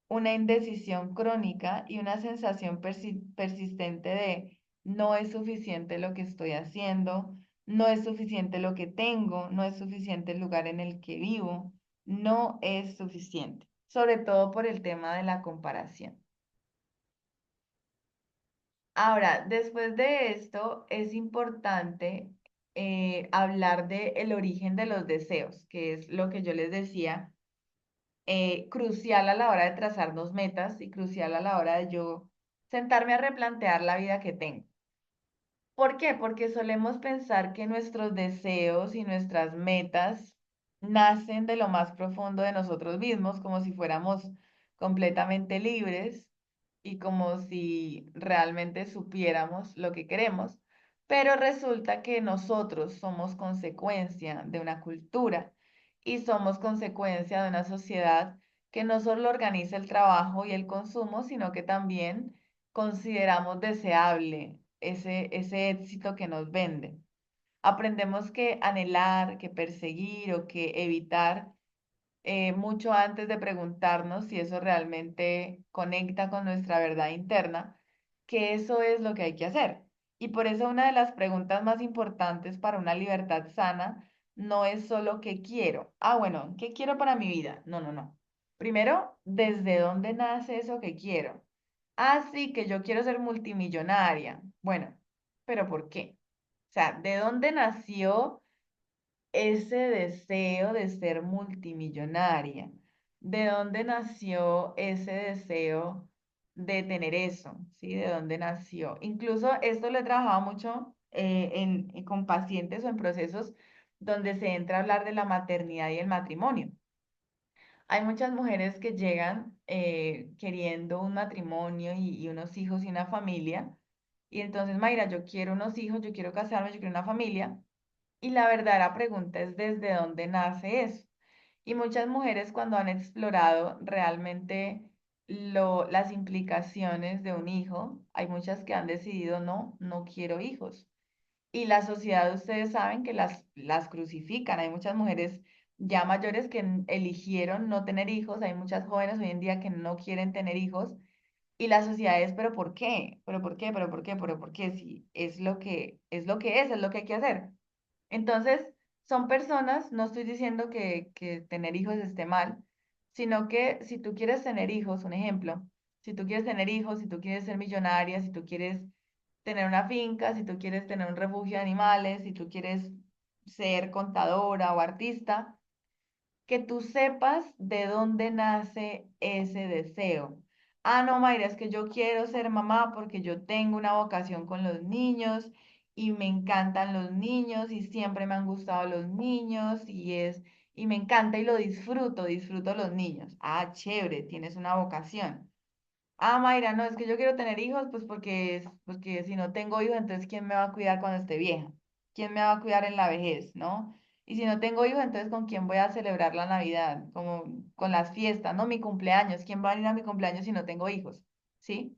una indecisión crónica y una sensación persistente de no es suficiente lo que estoy haciendo, no es suficiente lo que tengo, no es suficiente el lugar en el que vivo, no es suficiente, sobre todo por el tema de la comparación. Ahora, después de esto, es importante hablar de el origen de los deseos, que es lo que yo les decía, crucial a la hora de trazarnos metas y crucial a la hora de yo sentarme a replantear la vida que tengo. ¿Por qué? Porque solemos pensar que nuestros deseos y nuestras metas nacen de lo más profundo de nosotros mismos, como si fuéramos completamente libres y como si realmente supiéramos lo que queremos, pero resulta que nosotros somos consecuencia de una cultura y somos consecuencia de una sociedad que no solo organiza el trabajo y el consumo, sino que también consideramos deseable ese éxito que nos venden. Aprendemos que anhelar, que perseguir o que evitar mucho antes de preguntarnos si eso realmente conecta con nuestra verdad interna, que eso es lo que hay que hacer. Y por eso una de las preguntas más importantes para una libertad sana no es solo qué quiero. Ah, bueno, ¿qué quiero para mi vida? No, no, no. Primero, ¿desde dónde nace eso que quiero? Ah, sí, que yo quiero ser multimillonaria. Bueno, pero ¿por qué? O sea, ¿de dónde nació ese deseo de ser multimillonaria? ¿De dónde nació ese deseo de tener eso? ¿Sí? ¿De dónde nació? Incluso esto lo he trabajado mucho con pacientes o en procesos donde se entra a hablar de la maternidad y el matrimonio. Hay muchas mujeres que llegan queriendo un matrimonio y unos hijos y una familia. Y entonces, Mayra, yo quiero unos hijos, yo quiero casarme, yo quiero una familia. Y la verdadera pregunta es desde dónde nace eso. Y muchas mujeres cuando han explorado realmente las implicaciones de un hijo, hay muchas que han decidido no, no quiero hijos. Y la sociedad, ustedes saben que las crucifican. Hay muchas mujeres ya mayores que eligieron no tener hijos. Hay muchas jóvenes hoy en día que no quieren tener hijos. Y la sociedad es, pero ¿por qué? ¿Pero por qué? ¿Pero por qué? ¿Pero por qué? Si es lo que es lo que es lo que hay que hacer. Entonces, son personas, no estoy diciendo que tener hijos esté mal, sino que si tú quieres tener hijos, un ejemplo, si tú quieres tener hijos, si tú quieres ser millonaria, si tú quieres tener una finca, si tú quieres tener un refugio de animales, si tú quieres ser contadora o artista, que tú sepas de dónde nace ese deseo. Ah, no, Mayra, es que yo quiero ser mamá porque yo tengo una vocación con los niños y me encantan los niños y siempre me han gustado los niños y me encanta y lo disfruto, disfruto los niños. Ah, chévere, tienes una vocación. Ah, Mayra, no, es que yo quiero tener hijos, pues porque si no tengo hijos, entonces ¿quién me va a cuidar cuando esté vieja? ¿Quién me va a cuidar en la vejez, no? Y si no tengo hijos, entonces ¿con quién voy a celebrar la Navidad? Como con las fiestas, ¿no? Mi cumpleaños, ¿quién va a ir a mi cumpleaños si no tengo hijos? ¿Sí?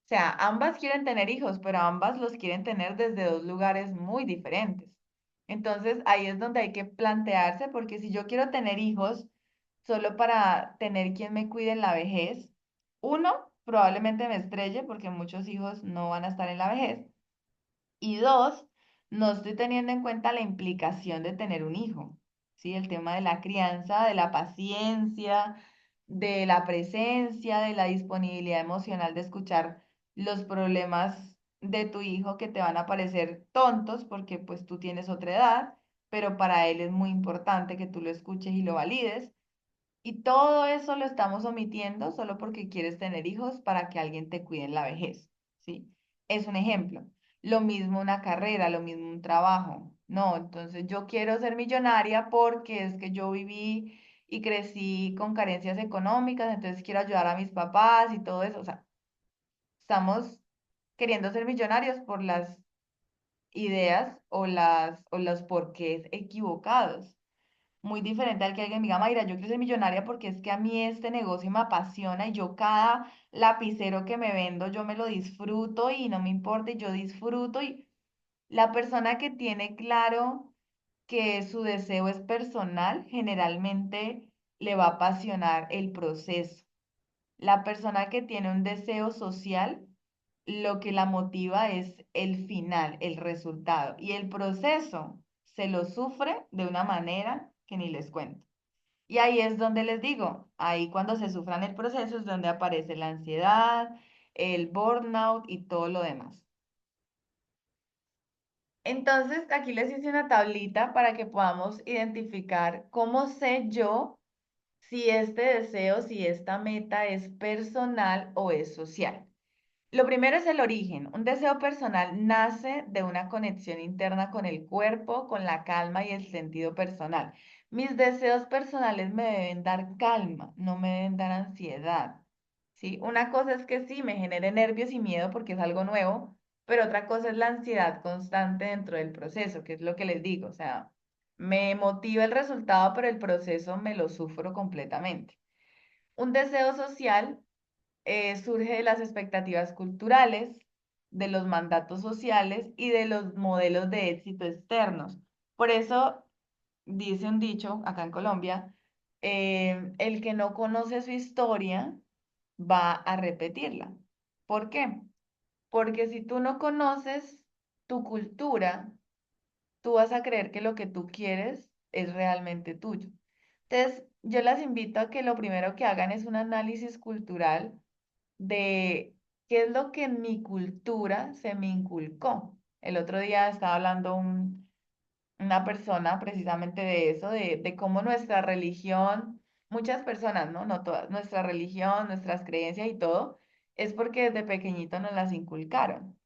O sea, ambas quieren tener hijos, pero ambas los quieren tener desde dos lugares muy diferentes. Entonces, ahí es donde hay que plantearse, porque si yo quiero tener hijos solo para tener quien me cuide en la vejez, uno, probablemente me estrelle porque muchos hijos no van a estar en la vejez. Y dos, no estoy teniendo en cuenta la implicación de tener un hijo, ¿sí? El tema de la crianza, de la paciencia, de la presencia, de la disponibilidad emocional de escuchar los problemas de tu hijo que te van a parecer tontos porque pues tú tienes otra edad, pero para él es muy importante que tú lo escuches y lo valides. Y todo eso lo estamos omitiendo solo porque quieres tener hijos para que alguien te cuide en la vejez, ¿sí? Es un ejemplo. Lo mismo una carrera, lo mismo un trabajo. No, entonces yo quiero ser millonaria porque es que yo viví y crecí con carencias económicas, entonces quiero ayudar a mis papás y todo eso. O sea, estamos queriendo ser millonarios por las ideas o los porqués equivocados. Muy diferente al que alguien me diga, Mayra, yo quiero ser millonaria porque es que a mí este negocio me apasiona y yo cada lapicero que me vendo, yo me lo disfruto y no me importa y yo disfruto y la persona que tiene claro que su deseo es personal, generalmente le va a apasionar el proceso. La persona que tiene un deseo social, lo que la motiva es el final, el resultado. Y el proceso se lo sufre de una manera que ni les cuento. Y ahí es donde les digo, ahí cuando se sufran el proceso es donde aparece la ansiedad, el burnout y todo lo demás. Entonces, aquí les hice una tablita para que podamos identificar cómo sé yo si este deseo, si esta meta es personal o es social. Lo primero es el origen. Un deseo personal nace de una conexión interna con el cuerpo, con la calma y el sentido personal. Mis deseos personales me deben dar calma, no me deben dar ansiedad. ¿Sí? Una cosa es que sí, me genere nervios y miedo porque es algo nuevo, pero otra cosa es la ansiedad constante dentro del proceso, que es lo que les digo. O sea, me motiva el resultado, pero el proceso me lo sufro completamente. Un deseo social surge de las expectativas culturales, de los mandatos sociales y de los modelos de éxito externos. Por eso dice un dicho acá en Colombia, el que no conoce su historia va a repetirla. ¿Por qué? Porque si tú no conoces tu cultura, tú vas a creer que lo que tú quieres es realmente tuyo. Entonces, yo las invito a que lo primero que hagan es un análisis cultural de qué es lo que en mi cultura se me inculcó. El otro día estaba hablando una persona precisamente de eso, de cómo nuestra religión, muchas personas, ¿no? No todas, nuestra religión, nuestras creencias y todo, es porque desde pequeñito nos las inculcaron.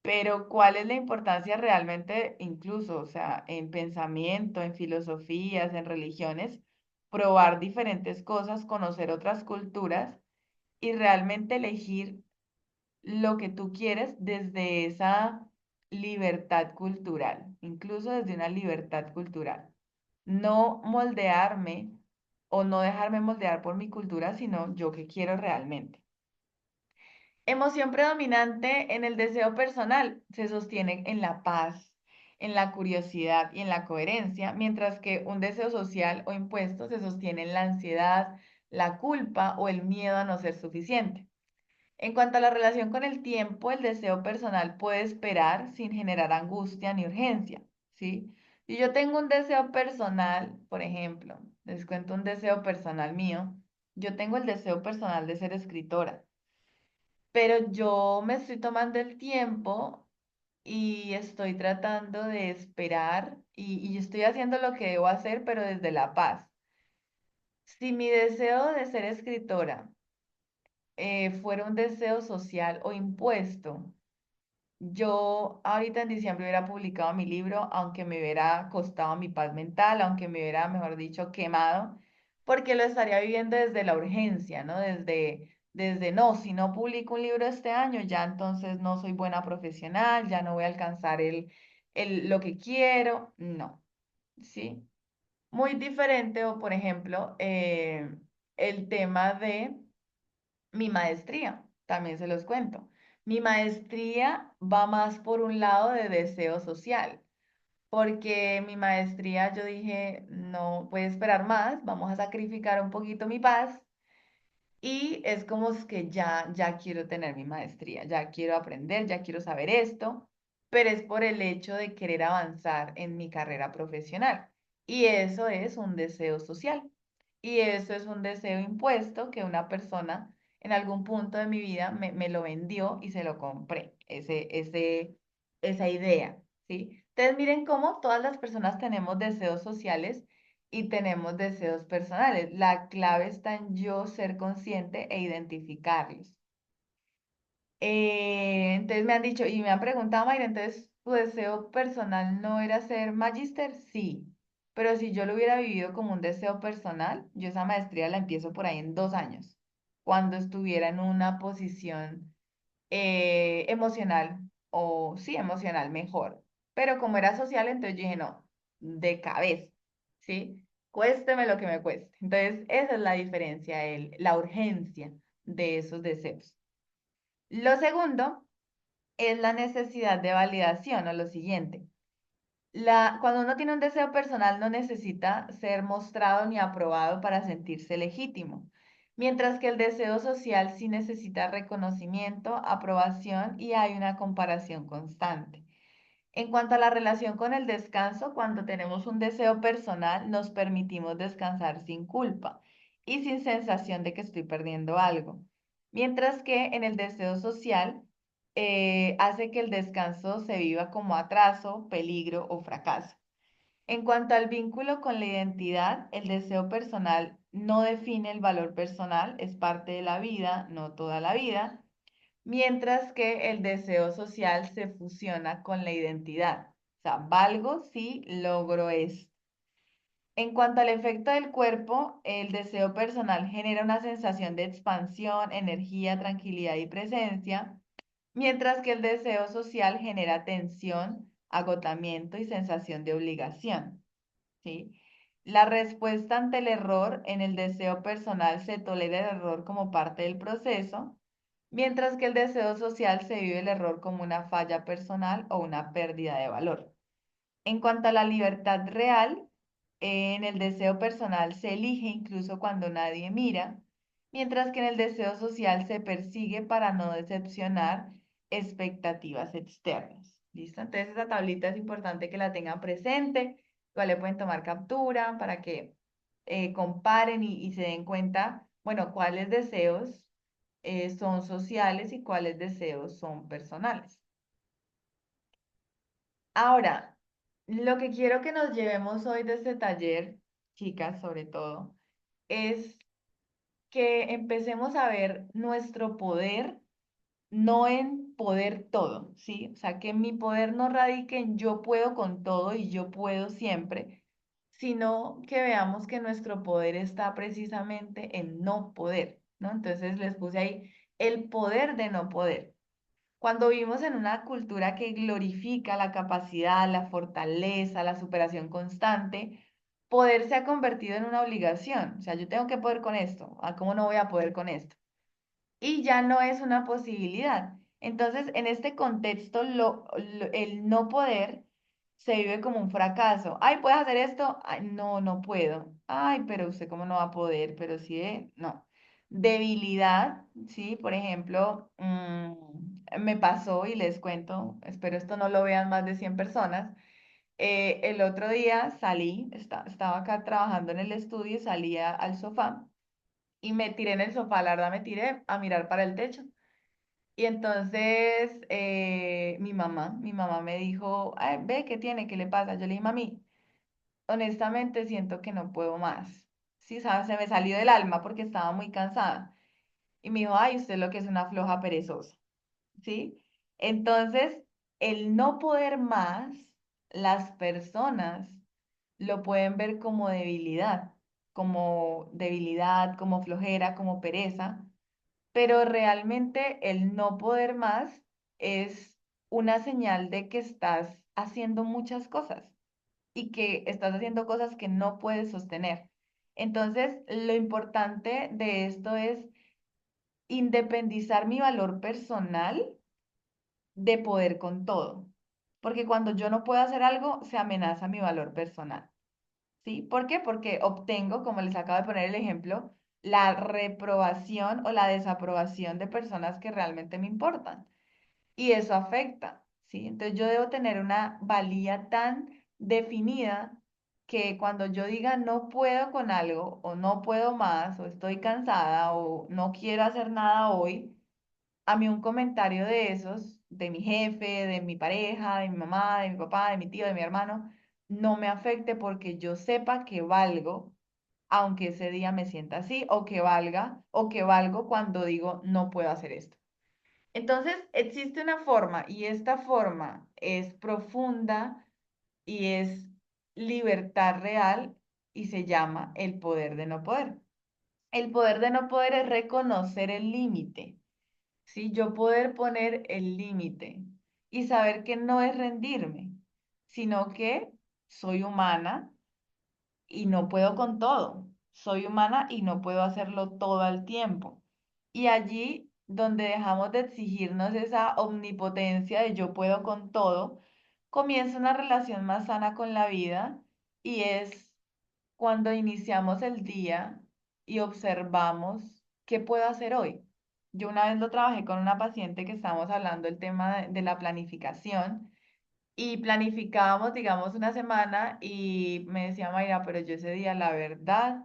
Pero ¿cuál es la importancia realmente, incluso, o sea, en pensamiento, en filosofías, en religiones, probar diferentes cosas, conocer otras culturas y realmente elegir lo que tú quieres desde esa libertad cultural, incluso desde una libertad cultural? No moldearme o no dejarme moldear por mi cultura, sino yo qué quiero realmente. Emoción predominante en el deseo personal se sostiene en la paz, en la curiosidad y en la coherencia, mientras que un deseo social o impuesto se sostiene en la ansiedad, la culpa o el miedo a no ser suficiente. En cuanto a la relación con el tiempo, el deseo personal puede esperar sin generar angustia ni urgencia, ¿sí? Si yo tengo un deseo personal, por ejemplo, les cuento un deseo personal mío, yo tengo el deseo personal de ser escritora, pero yo me estoy tomando el tiempo y estoy tratando de esperar y estoy haciendo lo que debo hacer, pero desde la paz. Si mi deseo de ser escritora fuera un deseo social o impuesto, Yo ahorita en diciembre hubiera publicado mi libro, aunque me hubiera costado mi paz mental, aunque me hubiera, mejor dicho, quemado, porque lo estaría viviendo desde la urgencia, ¿no? Desde no, si no publico un libro este año, ya entonces no soy buena profesional, ya no voy a alcanzar lo que quiero, no, ¿sí? Muy diferente, o por ejemplo, el tema de mi maestría, también se los cuento. Mi maestría va más por un lado de deseo social, porque mi maestría yo dije, no puede esperar más, vamos a sacrificar un poquito mi paz y es como es que ya quiero tener mi maestría, ya quiero aprender, ya quiero saber esto, pero es por el hecho de querer avanzar en mi carrera profesional. Y eso es un deseo social. Y eso es un deseo impuesto que una persona en algún punto de mi vida me lo vendió y se lo compré, esa idea, ¿sí? Entonces miren cómo todas las personas tenemos deseos sociales y tenemos deseos personales. La clave está en yo ser consciente e identificarlos. Entonces me han dicho y me han preguntado, Mayra, entonces tu deseo personal no era ser magíster, sí, pero si yo lo hubiera vivido como un deseo personal, yo esa maestría la empiezo por ahí en 2 años, cuando estuviera en una posición emocional o sí, emocional mejor. Pero como era social, entonces yo dije, no, de cabeza, ¿sí? Cuésteme lo que me cueste. Entonces, esa es la diferencia, la urgencia de esos deseos. Lo segundo es la necesidad de validación o lo siguiente. Cuando uno tiene un deseo personal no necesita ser mostrado ni aprobado para sentirse legítimo, mientras que el deseo social sí necesita reconocimiento, aprobación y hay una comparación constante. En cuanto a la relación con el descanso, cuando tenemos un deseo personal, nos permitimos descansar sin culpa y sin sensación de que estoy perdiendo algo. Mientras que en el deseo social, hace que el descanso se viva como atraso, peligro o fracaso. En cuanto al vínculo con la identidad, el deseo personal no define el valor personal, es parte de la vida, no toda la vida, mientras que el deseo social se fusiona con la identidad. O sea, valgo si logro esto. En cuanto al efecto del cuerpo, el deseo personal genera una sensación de expansión, energía, tranquilidad y presencia, mientras que el deseo social genera tensión, agotamiento y sensación de obligación. ¿Sí? La respuesta ante el error en el deseo personal se tolera el error como parte del proceso, mientras que el deseo social se vive el error como una falla personal o una pérdida de valor. En cuanto a la libertad real, en el deseo personal se elige incluso cuando nadie mira, mientras que en el deseo social se persigue para no decepcionar expectativas externas. ¿Listo? Entonces esa tablita es importante que la tengan presente, igual le pueden tomar captura para que comparen y se den cuenta, bueno, cuáles deseos son sociales y cuáles deseos son personales. Ahora, lo que quiero que nos llevemos hoy de este taller, chicas sobre todo, es que empecemos a ver nuestro poder, no en poder todo, ¿sí? O sea, que mi poder no radique en yo puedo con todo y yo puedo siempre, sino que veamos que nuestro poder está precisamente en no poder, ¿no? Entonces les puse ahí el poder de no poder. Cuando vivimos en una cultura que glorifica la capacidad, la fortaleza, la superación constante, poder se ha convertido en una obligación. O sea, yo tengo que poder con esto. ¿A cómo no voy a poder con esto? Y ya no es una posibilidad. Entonces, en este contexto, el no poder se vive como un fracaso. Ay, ¿puedes hacer esto? Ay, no, no puedo. Ay, pero usted cómo no va a poder, pero sí, no. Debilidad, sí, por ejemplo, me pasó y les cuento, espero esto no lo vean más de 100 personas. El otro día salí, estaba acá trabajando en el estudio, salía al sofá y me tiré en el sofá, la verdad me tiré a mirar para el techo. Y entonces mi mamá me dijo, "Ay, ve, ¿qué tiene? ¿Qué le pasa?" Yo le dije, mami, honestamente siento que no puedo más. Sí, ¿sabes? Se me salió del alma porque estaba muy cansada. Y me dijo, ay, usted lo que es una floja perezosa. ¿Sí? Entonces, el no poder más, las personas lo pueden ver como debilidad, como flojera, como pereza, pero realmente el no poder más es una señal de que estás haciendo muchas cosas y que estás haciendo cosas que no puedes sostener. Entonces, lo importante de esto es independizar mi valor personal de poder con todo. Porque cuando yo no puedo hacer algo, se amenaza mi valor personal. ¿Sí? ¿Por qué? Porque obtengo, como les acabo de poner el ejemplo, la reprobación o la desaprobación de personas que realmente me importan. Y eso afecta, ¿sí? Entonces yo debo tener una valía tan definida que cuando yo diga no puedo con algo o no puedo más o estoy cansada o no quiero hacer nada hoy, a mí un comentario de esos, de mi jefe, de mi pareja, de mi mamá, de mi papá, de mi tío, de mi hermano, no me afecte porque yo sepa que valgo, aunque ese día me sienta así, o que valga, o que valgo cuando digo no puedo hacer esto. Entonces, existe una forma y esta forma es profunda y es libertad real y se llama el poder de no poder. El poder de no poder es reconocer el límite. ¿Sí? Yo poder poner el límite y saber que no es rendirme, sino que soy humana y no puedo con todo. Soy humana y no puedo hacerlo todo el tiempo. Y allí donde dejamos de exigirnos esa omnipotencia de yo puedo con todo, comienza una relación más sana con la vida y es cuando iniciamos el día y observamos qué puedo hacer hoy. Yo una vez lo trabajé con una paciente que estábamos hablando del tema de la planificación y planificábamos, digamos, una semana y me decía Mayra, pero yo ese día, la verdad,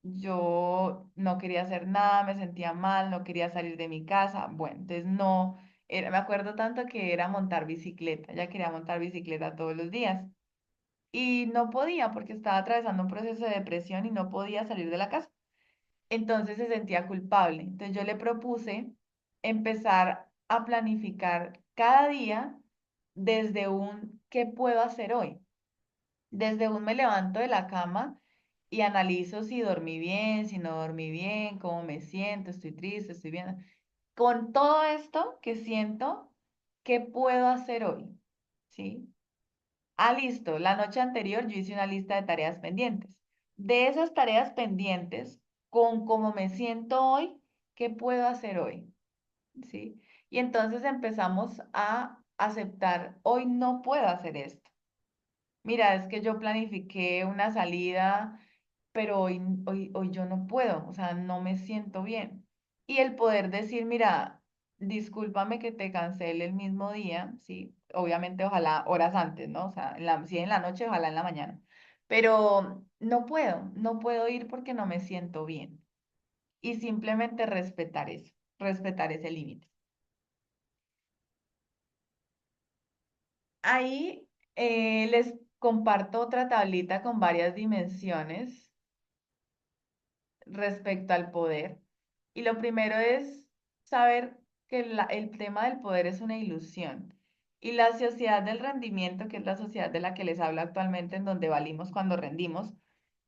yo no quería hacer nada, me sentía mal, no quería salir de mi casa. Bueno, entonces no, me acuerdo tanto que era montar bicicleta, ella quería montar bicicleta todos los días y no podía porque estaba atravesando un proceso de depresión y no podía salir de la casa. Entonces se sentía culpable. Entonces yo le propuse empezar a planificar cada día desde un ¿qué puedo hacer hoy? Desde un me levanto de la cama y analizo si dormí bien, si no dormí bien, cómo me siento, estoy triste, estoy bien. Con todo esto que siento, ¿qué puedo hacer hoy? ¿Sí? Ah, listo. La noche anterior yo hice una lista de tareas pendientes. De esas tareas pendientes, con cómo me siento hoy, ¿qué puedo hacer hoy? ¿Sí? Y entonces empezamos a aceptar, hoy no puedo hacer esto. Mira, es que yo planifiqué una salida, pero hoy yo no puedo, o sea, no me siento bien. Y el poder decir, mira, discúlpame que te cancele el mismo día, sí, obviamente ojalá horas antes, ¿no? O sea, si en la noche, ojalá en la mañana. Pero no puedo ir porque no me siento bien. Y simplemente respetar eso, respetar ese límite. Ahí les comparto otra tablita con varias dimensiones respecto al poder. Y lo primero es saber que el tema del poder es una ilusión. Y la sociedad del rendimiento, que es la sociedad de la que les hablo actualmente, en donde valimos cuando rendimos,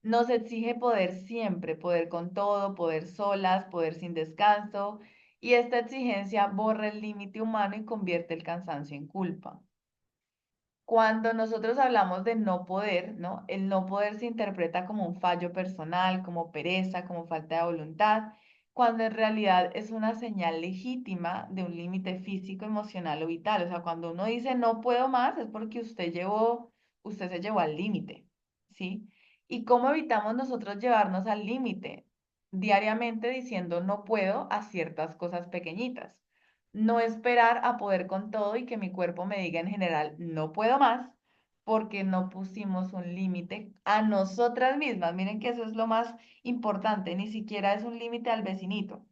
nos exige poder siempre, poder con todo, poder solas, poder sin descanso. Y esta exigencia borra el límite humano y convierte el cansancio en culpa. Cuando nosotros hablamos de no poder, ¿no? El no poder se interpreta como un fallo personal, como pereza, como falta de voluntad, cuando en realidad es una señal legítima de un límite físico, emocional o vital. O sea, cuando uno dice no puedo más es porque usted se llevó al límite, ¿sí? ¿Y cómo evitamos nosotros llevarnos al límite? Diariamente diciendo no puedo a ciertas cosas pequeñitas. No esperar a poder con todo y que mi cuerpo me diga en general, no puedo más, porque no pusimos un límite a nosotras mismas. Miren que eso es lo más importante, ni siquiera es un límite al vecinito,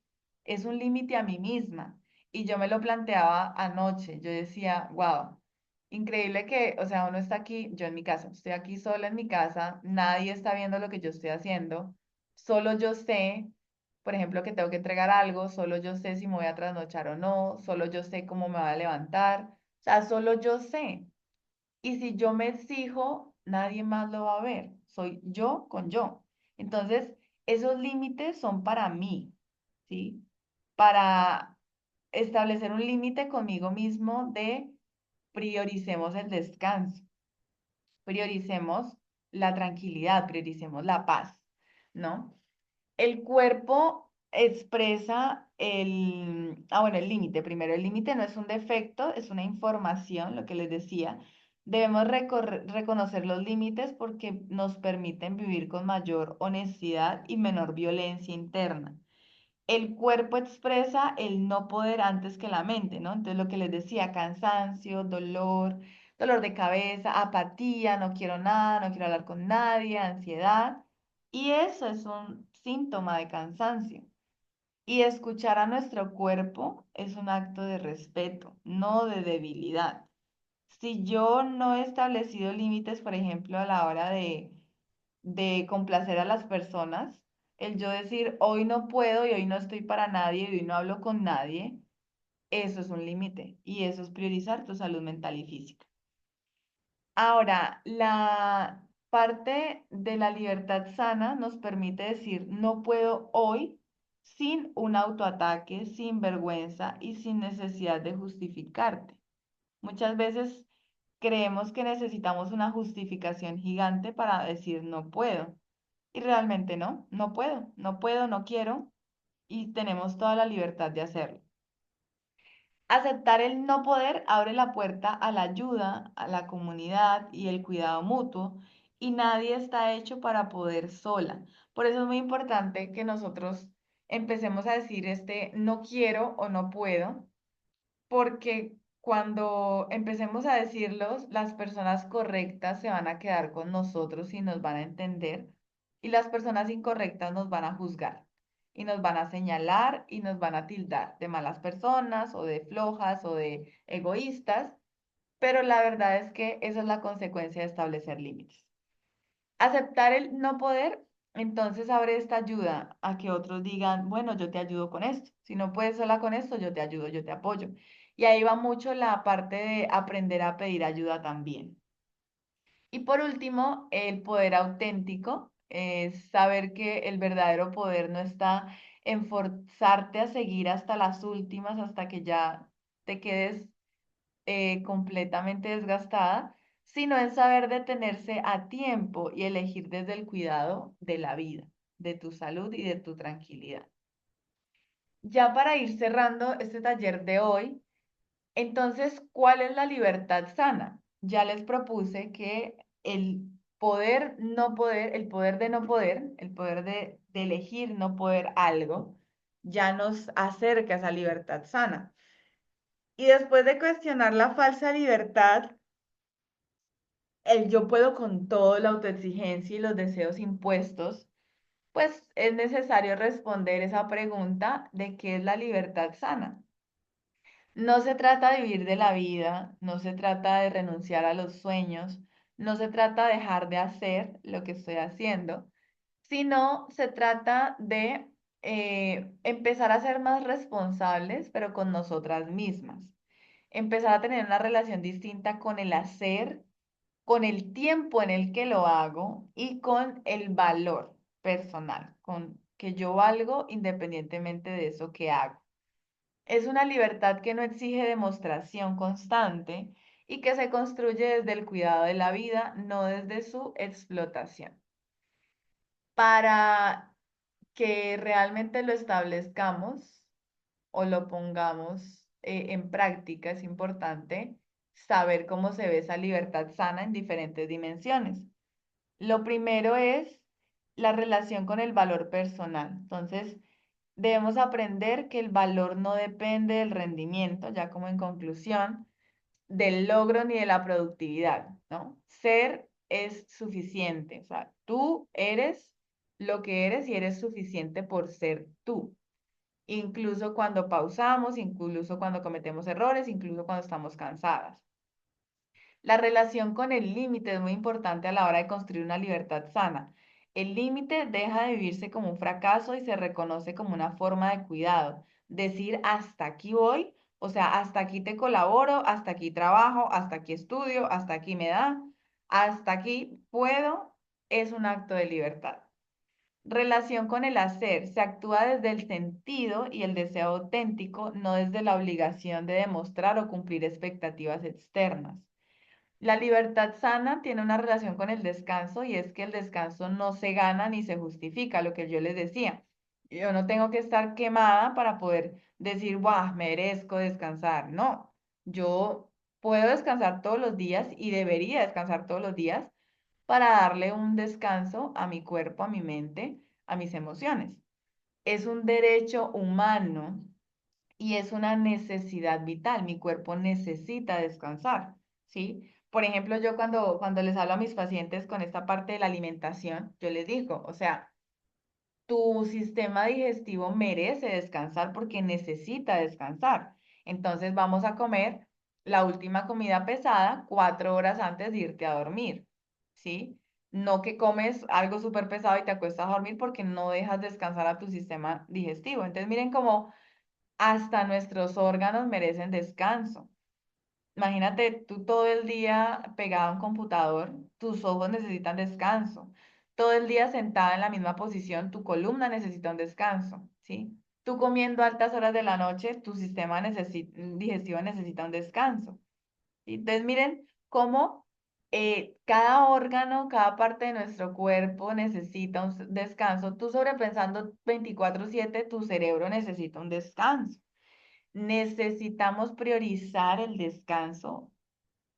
es un límite a mí misma. Y yo me lo planteaba anoche, yo decía, wow, increíble que, o sea, uno está aquí, yo en mi casa, estoy aquí sola en mi casa, nadie está viendo lo que yo estoy haciendo, solo yo sé por ejemplo, que tengo que entregar algo, solo yo sé si me voy a trasnochar o no, solo yo sé cómo me voy a levantar, sea, solo yo sé. Y si yo me exijo, nadie más lo va a ver. Soy yo con yo. Entonces, esos límites son para mí, ¿sí? Para establecer un límite conmigo mismo de prioricemos el descanso, prioricemos la tranquilidad, prioricemos la paz, ¿no? El cuerpo expresa bueno, el límite. Primero, el límite no es un defecto, es una información, lo que les decía. Debemos reconocer los límites porque nos permiten vivir con mayor honestidad y menor violencia interna. El cuerpo expresa el no poder antes que la mente, ¿no? Entonces, lo que les decía, cansancio, dolor, dolor de cabeza, apatía, no quiero nada, no quiero hablar con nadie, ansiedad. Y eso es un síntoma de cansancio. Y escuchar a nuestro cuerpo es un acto de respeto, no de debilidad. Si yo no he establecido límites, por ejemplo, a la hora de complacer a las personas, el yo decir hoy no puedo y hoy no estoy para nadie y hoy no hablo con nadie, eso es un límite y eso es priorizar tu salud mental y física. Ahora, la parte de la libertad sana nos permite decir no puedo hoy sin un autoataque, sin vergüenza y sin necesidad de justificarte. Muchas veces creemos que necesitamos una justificación gigante para decir no puedo. Y realmente no, no puedo, no puedo, no quiero. Y tenemos toda la libertad de hacerlo. Aceptar el no poder abre la puerta a la ayuda, a la comunidad y el cuidado mutuo. Y nadie está hecho para poder sola. Por eso es muy importante que nosotros empecemos a decir este no quiero o no puedo porque cuando empecemos a decirlos, las personas correctas se van a quedar con nosotros y nos van a entender, y las personas incorrectas nos van a juzgar y nos van a señalar y nos van a tildar de malas personas o de flojas o de egoístas, pero la verdad es que esa es la consecuencia de establecer límites. Aceptar el no poder, entonces abre esta ayuda a que otros digan, bueno, yo te ayudo con esto. Si no puedes sola con esto, yo te ayudo, yo te apoyo. Y ahí va mucho la parte de aprender a pedir ayuda también. Y por último, el poder auténtico es saber que el verdadero poder no está en forzarte a seguir hasta las últimas, hasta que ya te quedes completamente desgastada, sino en saber detenerse a tiempo y elegir desde el cuidado de la vida, de tu salud y de tu tranquilidad. Ya para ir cerrando este taller de hoy, entonces, ¿cuál es la libertad sana? Ya les propuse que el poder no poder, el poder de no poder, el poder de elegir no poder algo, ya nos acerca a esa libertad sana. Y después de cuestionar la falsa libertad, el yo puedo con todo, la autoexigencia y los deseos impuestos, pues es necesario responder esa pregunta de qué es la libertad sana. No se trata de vivir de la vida, no se trata de renunciar a los sueños, no se trata de dejar de hacer lo que estoy haciendo, sino se trata de empezar a ser más responsables, pero con nosotras mismas. Empezar a tener una relación distinta con el hacer, con el tiempo en el que lo hago y con el valor personal, con que yo valgo independientemente de eso que hago. Es una libertad que no exige demostración constante y que se construye desde el cuidado de la vida, no desde su explotación. Para que realmente lo establezcamos o lo pongamos en práctica, es importante saber cómo se ve esa libertad sana en diferentes dimensiones. Lo primero es la relación con el valor personal. Entonces, debemos aprender que el valor no depende del rendimiento, ya como en conclusión, del logro ni de la productividad, ¿no? Ser es suficiente. O sea, tú eres lo que eres y eres suficiente por ser tú. Incluso cuando pausamos, incluso cuando cometemos errores, incluso cuando estamos cansadas. La relación con el límite es muy importante a la hora de construir una libertad sana. El límite deja de vivirse como un fracaso y se reconoce como una forma de cuidado. Decir hasta aquí voy O sea, hasta aquí te colaboro, hasta aquí trabajo, hasta aquí estudio, hasta aquí me da, hasta aquí puedo, es un acto de libertad. Relación con el hacer. Se actúa desde el sentido y el deseo auténtico, no desde la obligación de demostrar o cumplir expectativas externas. La libertad sana tiene una relación con el descanso y es que el descanso no se gana ni se justifica, lo que yo les decía. Yo no tengo que estar quemada para poder decir, guau, merezco descansar. No, yo puedo descansar todos los días y debería descansar todos los días para darle un descanso a mi cuerpo, a mi mente, a mis emociones. Es un derecho humano y es una necesidad vital. Mi cuerpo necesita descansar, ¿sí? Por ejemplo, yo cuando les hablo a mis pacientes con esta parte de la alimentación, yo les digo, o sea, tu sistema digestivo merece descansar porque necesita descansar. Entonces vamos a comer la última comida pesada 4 horas antes de irte a dormir, ¿sí? No que comes algo súper pesado y te acuestas a dormir porque no dejas descansar a tu sistema digestivo. Entonces miren cómo hasta nuestros órganos merecen descanso. Imagínate tú todo el día pegado a un computador, tus ojos necesitan descanso. Todo el día sentada en la misma posición, tu columna necesita un descanso, ¿sí? Tú comiendo a altas horas de la noche, tu sistema digestivo necesita un descanso. ¿Sí? Entonces miren cómo cada órgano, cada parte de nuestro cuerpo necesita un descanso. Tú sobrepensando 24/7, tu cerebro necesita un descanso. Necesitamos priorizar el descanso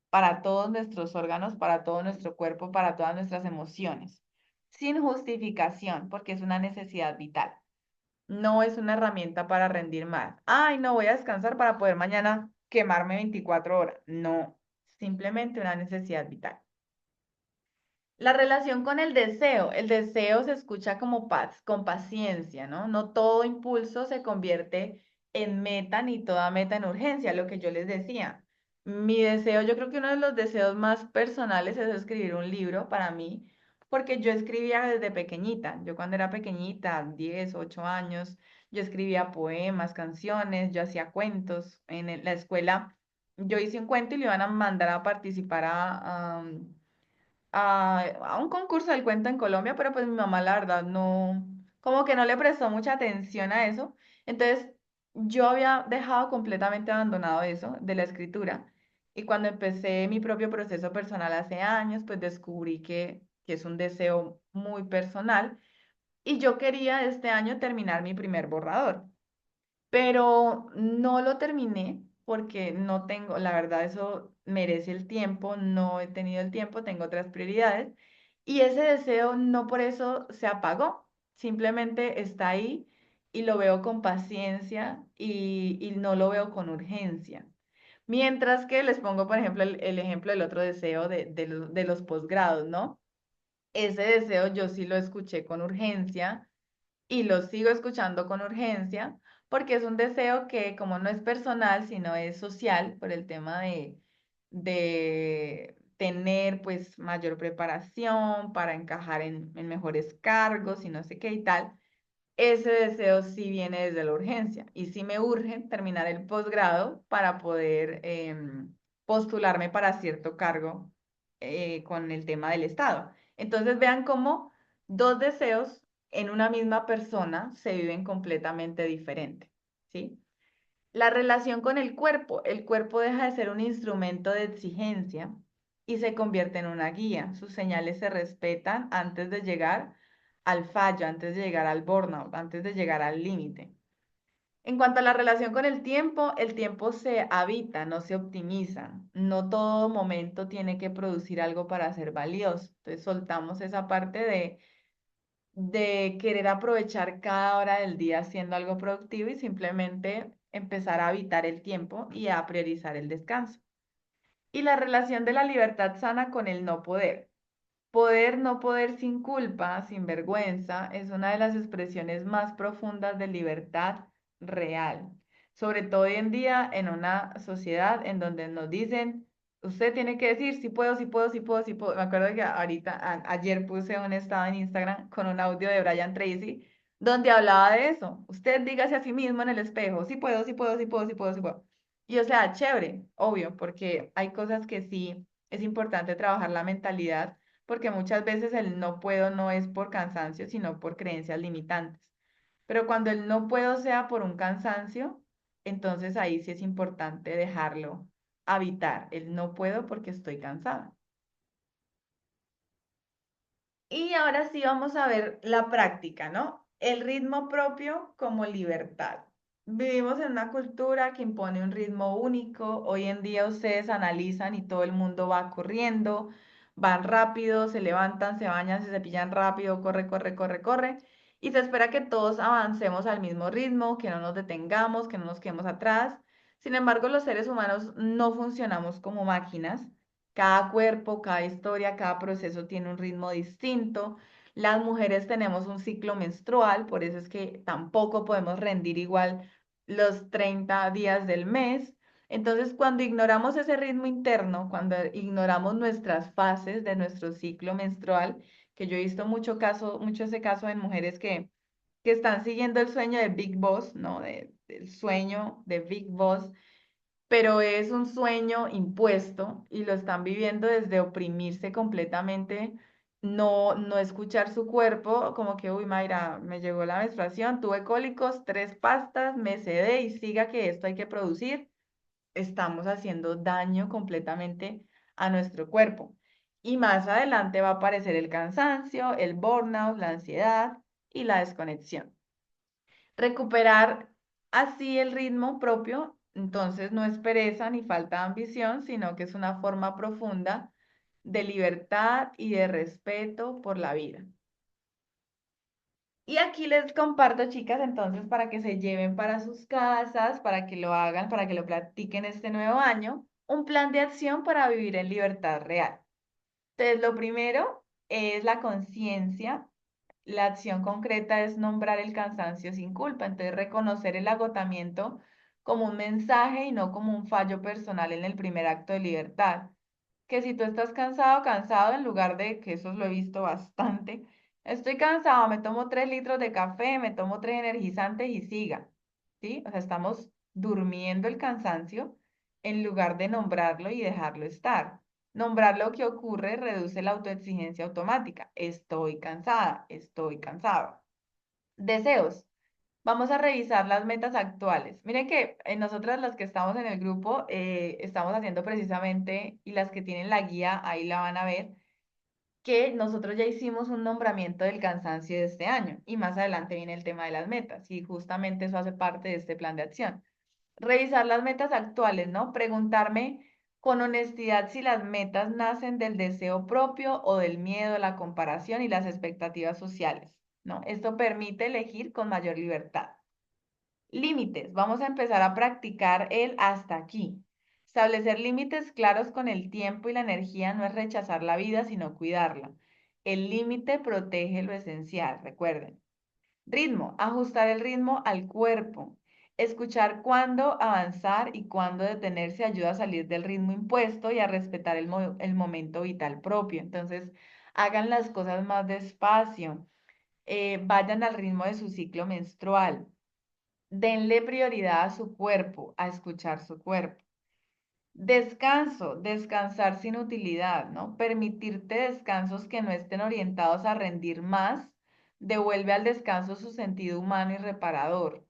para todos nuestros órganos, para todo nuestro cuerpo, para todas nuestras emociones, sin justificación, porque es una necesidad vital. No es una herramienta para rendir más. Ay, no voy a descansar para poder mañana quemarme 24 horas. No, simplemente una necesidad vital. La relación con el deseo se escucha como paz, con paciencia, ¿no? No todo impulso se convierte en meta ni toda meta en urgencia, lo que yo les decía. Mi deseo, yo creo que uno de los deseos más personales es escribir un libro para mí, porque yo escribía desde pequeñita. Yo cuando era pequeñita, 10, 8 años, yo escribía poemas, canciones, yo hacía cuentos. La escuela, yo hice un cuento y le iban a mandar a participar a un concurso del cuento en Colombia, pero pues mi mamá la verdad no, como que no le prestó mucha atención a eso. Entonces yo había dejado completamente abandonado eso de la escritura. Y cuando empecé mi propio proceso personal hace años, pues descubrí que es un deseo muy personal. Y yo quería este año terminar mi primer borrador, pero no lo terminé porque no tengo, la verdad, eso merece el tiempo, no he tenido el tiempo, tengo otras prioridades y ese deseo no por eso se apagó, simplemente está ahí y lo veo con paciencia y no lo veo con urgencia. Mientras que les pongo, por ejemplo, el ejemplo del otro deseo de los posgrados, ¿no? Ese deseo yo sí lo escuché con urgencia y lo sigo escuchando con urgencia porque es un deseo que como no es personal, sino es social por el tema de tener pues mayor preparación para encajar en mejores cargos y no sé qué y tal, ese deseo sí viene desde la urgencia y sí me urge terminar el posgrado para poder postularme para cierto cargo con el tema del Estado. Entonces vean cómo dos deseos en una misma persona se viven completamente diferente, ¿sí? La relación con el cuerpo deja de ser un instrumento de exigencia y se convierte en una guía. Sus señales se respetan antes de llegar al fallo, antes de llegar al burnout, antes de llegar al límite. En cuanto a la relación con el tiempo se habita, no se optimiza. No todo momento tiene que producir algo para ser valioso. Entonces soltamos esa parte de querer aprovechar cada hora del día haciendo algo productivo y simplemente empezar a habitar el tiempo y a priorizar el descanso. Y la relación de la libertad sana con el no poder. Poder no poder sin culpa, sin vergüenza, es una de las expresiones más profundas de libertad real. Sobre todo hoy en día en una sociedad en donde nos dicen, usted tiene que decir si puedo, si puedo, si puedo, si puedo. Me acuerdo que ahorita, ayer puse un estado en Instagram con un audio de Brian Tracy donde hablaba de eso. Usted dígase a sí mismo en el espejo, si puedo, si puedo, si puedo, si puedo, si puedo. Y o sea, chévere, obvio, porque hay cosas que sí es importante trabajar la mentalidad, porque muchas veces el no puedo no es por cansancio, sino por creencias limitantes. Pero cuando el no puedo sea por un cansancio, entonces ahí sí es importante dejarlo habitar. El no puedo porque estoy cansada. Y ahora sí vamos a ver la práctica, ¿no? El ritmo propio como libertad. Vivimos en una cultura que impone un ritmo único. Hoy en día ustedes analizan y todo el mundo va corriendo, van rápido, se levantan, se bañan, se cepillan rápido, corre, corre, corre, corre. Y se espera que todos avancemos al mismo ritmo, que no nos detengamos, que no nos quedemos atrás. Sin embargo, los seres humanos no funcionamos como máquinas. Cada cuerpo, cada historia, cada proceso tiene un ritmo distinto. Las mujeres tenemos un ciclo menstrual, por eso es que tampoco podemos rendir igual los 30 días del mes. Entonces, cuando ignoramos ese ritmo interno, cuando ignoramos nuestras fases de nuestro ciclo menstrual, que yo he visto mucho ese caso en mujeres que están siguiendo el sueño de Big Boss, ¿no? Del sueño de Big Boss, pero es un sueño impuesto y lo están viviendo desde oprimirse completamente, no escuchar su cuerpo, como que, uy, Mayra, me llegó la menstruación, tuve cólicos, 3 pastas, me sedé y siga que esto hay que producir. Estamos haciendo daño completamente a nuestro cuerpo. Y más adelante va a aparecer el cansancio, el burnout, la ansiedad y la desconexión. Recuperar así el ritmo propio, entonces no es pereza ni falta de ambición, sino que es una forma profunda de libertad y de respeto por la vida. Y aquí les comparto, chicas, entonces para que se lleven para sus casas, para que lo hagan, para que lo practiquen este nuevo año, un plan de acción para vivir en libertad real. Entonces, lo primero es la conciencia. La acción concreta es nombrar el cansancio sin culpa, entonces reconocer el agotamiento como un mensaje y no como un fallo personal en el primer acto de libertad. Que si tú estás cansado, cansado, en lugar de, que eso lo he visto bastante, estoy cansado, me tomo 3 litros de café, me tomo 3 energizantes y siga, ¿sí? O sea, estamos durmiendo el cansancio en lugar de nombrarlo y dejarlo estar. Nombrar lo que ocurre reduce la autoexigencia automática. Estoy cansada, estoy cansado. Deseos. Vamos a revisar las metas actuales. Miren que nosotras las que estamos en el grupo estamos haciendo precisamente, y las que tienen la guía, ahí la van a ver, que nosotros ya hicimos un nombramiento del cansancio de este año y más adelante viene el tema de las metas y justamente eso hace parte de este plan de acción. Revisar las metas actuales, ¿no? Preguntarme con honestidad si las metas nacen del deseo propio o del miedo, la comparación y las expectativas sociales, ¿no? Esto permite elegir con mayor libertad. Límites. Vamos a empezar a practicar el hasta aquí. Establecer límites claros con el tiempo y la energía no es rechazar la vida, sino cuidarla. El límite protege lo esencial, recuerden. Ritmo, ajustar el ritmo al cuerpo. Escuchar cuándo avanzar y cuándo detenerse ayuda a salir del ritmo impuesto y a respetar el momento vital propio. Entonces, hagan las cosas más despacio, vayan al ritmo de su ciclo menstrual, denle prioridad a su cuerpo, a escuchar su cuerpo. Descanso, descansar sin utilidad, ¿no? Permitirte descansos que no estén orientados a rendir más, devuelve al descanso su sentido humano y reparador.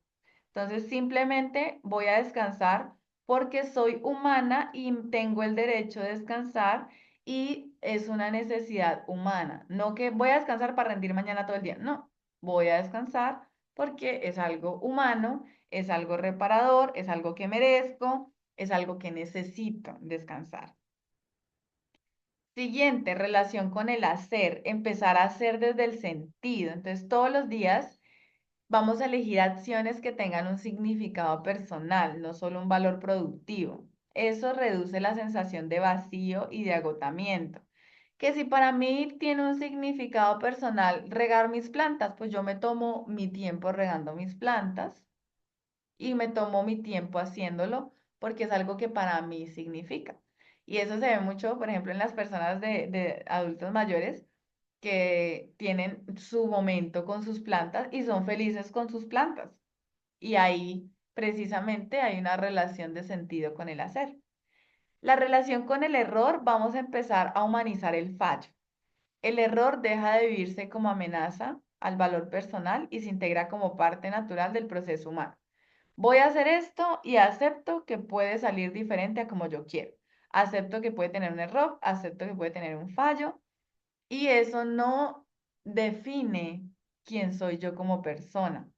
Entonces, simplemente voy a descansar porque soy humana y tengo el derecho de descansar y es una necesidad humana. No que voy a descansar para rendir mañana todo el día. No, voy a descansar porque es algo humano, es algo reparador, es algo que merezco, es algo que necesito descansar. Siguiente, relación con el hacer, empezar a hacer desde el sentido. Entonces, todos los días vamos a elegir acciones que tengan un significado personal, no solo un valor productivo. Eso reduce la sensación de vacío y de agotamiento. Que si para mí tiene un significado personal regar mis plantas, pues yo me tomo mi tiempo regando mis plantas y me tomo mi tiempo haciéndolo porque es algo que para mí significa. Y eso se ve mucho, por ejemplo, en las personas de adultos mayores que tienen su momento con sus plantas y son felices con sus plantas. Y ahí precisamente hay una relación de sentido con el hacer. La relación con el error, vamos a empezar a humanizar el fallo. El error deja de vivirse como amenaza al valor personal y se integra como parte natural del proceso humano. Voy a hacer esto y acepto que puede salir diferente a como yo quiero. Acepto que puede tener un error, acepto que puede tener un fallo y eso no define quién soy yo como persona.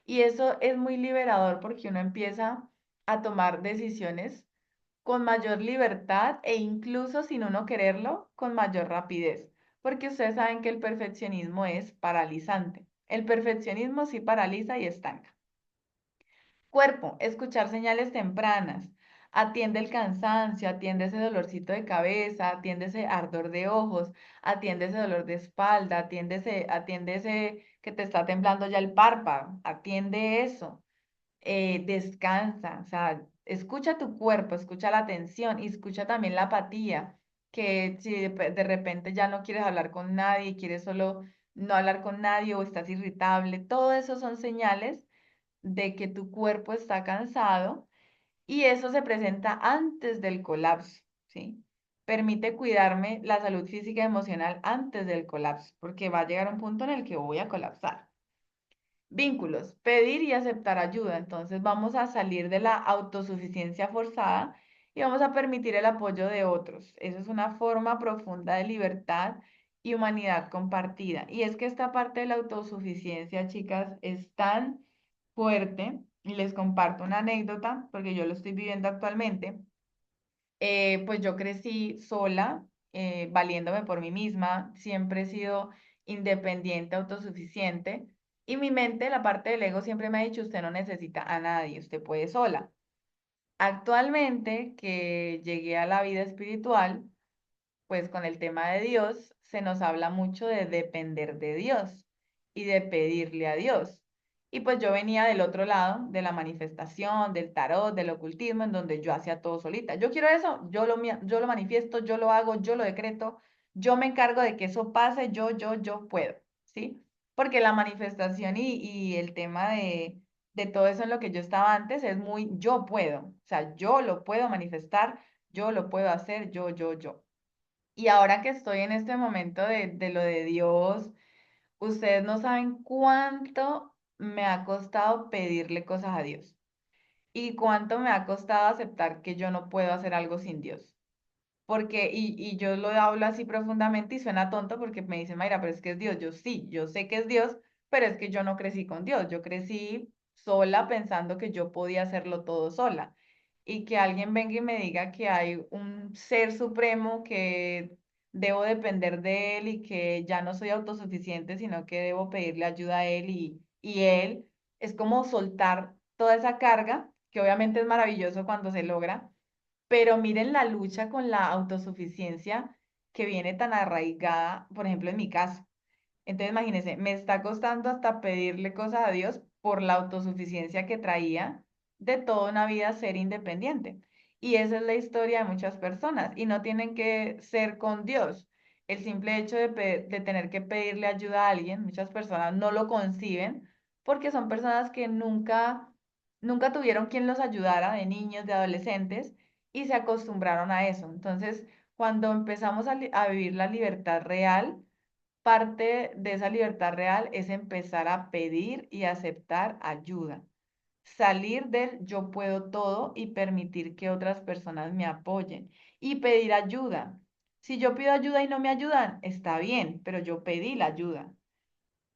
Y eso es muy liberador porque uno empieza a tomar decisiones con mayor libertad e incluso sin uno quererlo, con mayor rapidez. Porque ustedes saben que el perfeccionismo es paralizante. El perfeccionismo sí paraliza y estanca. Cuerpo, escuchar señales tempranas. Atiende el cansancio, atiende ese dolorcito de cabeza, atiende ese ardor de ojos, atiende ese dolor de espalda, atiende ese que te está temblando ya el párpado, atiende eso. Descansa, o sea, escucha tu cuerpo, escucha la tensión y escucha también la apatía, que si de repente ya no quieres hablar con nadie, quieres solo no hablar con nadie o estás irritable, todo eso son señales de que tu cuerpo está cansado y eso se presenta antes del colapso, ¿sí? Permite cuidarme la salud física y emocional antes del colapso, porque va a llegar un punto en el que voy a colapsar. Vínculos, pedir y aceptar ayuda. Entonces vamos a salir de la autosuficiencia forzada y vamos a permitir el apoyo de otros. Eso es una forma profunda de libertad y humanidad compartida. Y es que esta parte de la autosuficiencia, chicas, es tan fuerte y les comparto una anécdota porque yo lo estoy viviendo actualmente. Pues yo crecí sola, valiéndome por mí misma, siempre he sido independiente, autosuficiente, y mi mente, la parte del ego, siempre me ha dicho, usted no necesita a nadie, usted puede sola. Actualmente que llegué a la vida espiritual, pues con el tema de Dios, se nos habla mucho de depender de Dios y de pedirle a Dios. Y pues yo venía del otro lado, de la manifestación, del tarot, del ocultismo, en donde yo hacía todo solita. Yo quiero eso, yo lo manifiesto, yo lo hago, yo lo decreto, yo me encargo de que eso pase, yo puedo, ¿sí? Porque la manifestación y el tema de todo eso en lo que yo estaba antes es muy yo puedo, o sea, yo lo puedo manifestar, yo lo puedo hacer, yo. Y ahora que estoy en este momento de lo de Dios, ustedes no saben cuánto me ha costado pedirle cosas a Dios y cuánto me ha costado aceptar que yo no puedo hacer algo sin Dios. Porque, y yo lo hablo así profundamente y suena tonto porque me dicen, Mayra, pero es que es Dios. Yo sí, yo sé que es Dios, pero es que yo no crecí con Dios. Yo crecí sola pensando que yo podía hacerlo todo sola. Y que alguien venga y me diga que hay un ser supremo que debo depender de él y que ya no soy autosuficiente, sino que debo pedirle ayuda a él y él es como soltar toda esa carga, que obviamente es maravilloso cuando se logra, pero miren la lucha con la autosuficiencia que viene tan arraigada, por ejemplo, en mi caso. Entonces, imagínense, me está costando hasta pedirle cosas a Dios por la autosuficiencia que traía de toda una vida ser independiente. Y esa es la historia de muchas personas y no tienen que ser con Dios. El simple hecho de tener que pedirle ayuda a alguien, muchas personas no lo conciben porque son personas que nunca tuvieron quien los ayudara de niños, de adolescentes y se acostumbraron a eso. Entonces, cuando empezamos a vivir la libertad real, parte de esa libertad real es empezar a pedir y aceptar ayuda. Salir del yo puedo todo y permitir que otras personas me apoyen. Y pedir ayuda. Si yo pido ayuda y no me ayudan, está bien, pero yo pedí la ayuda.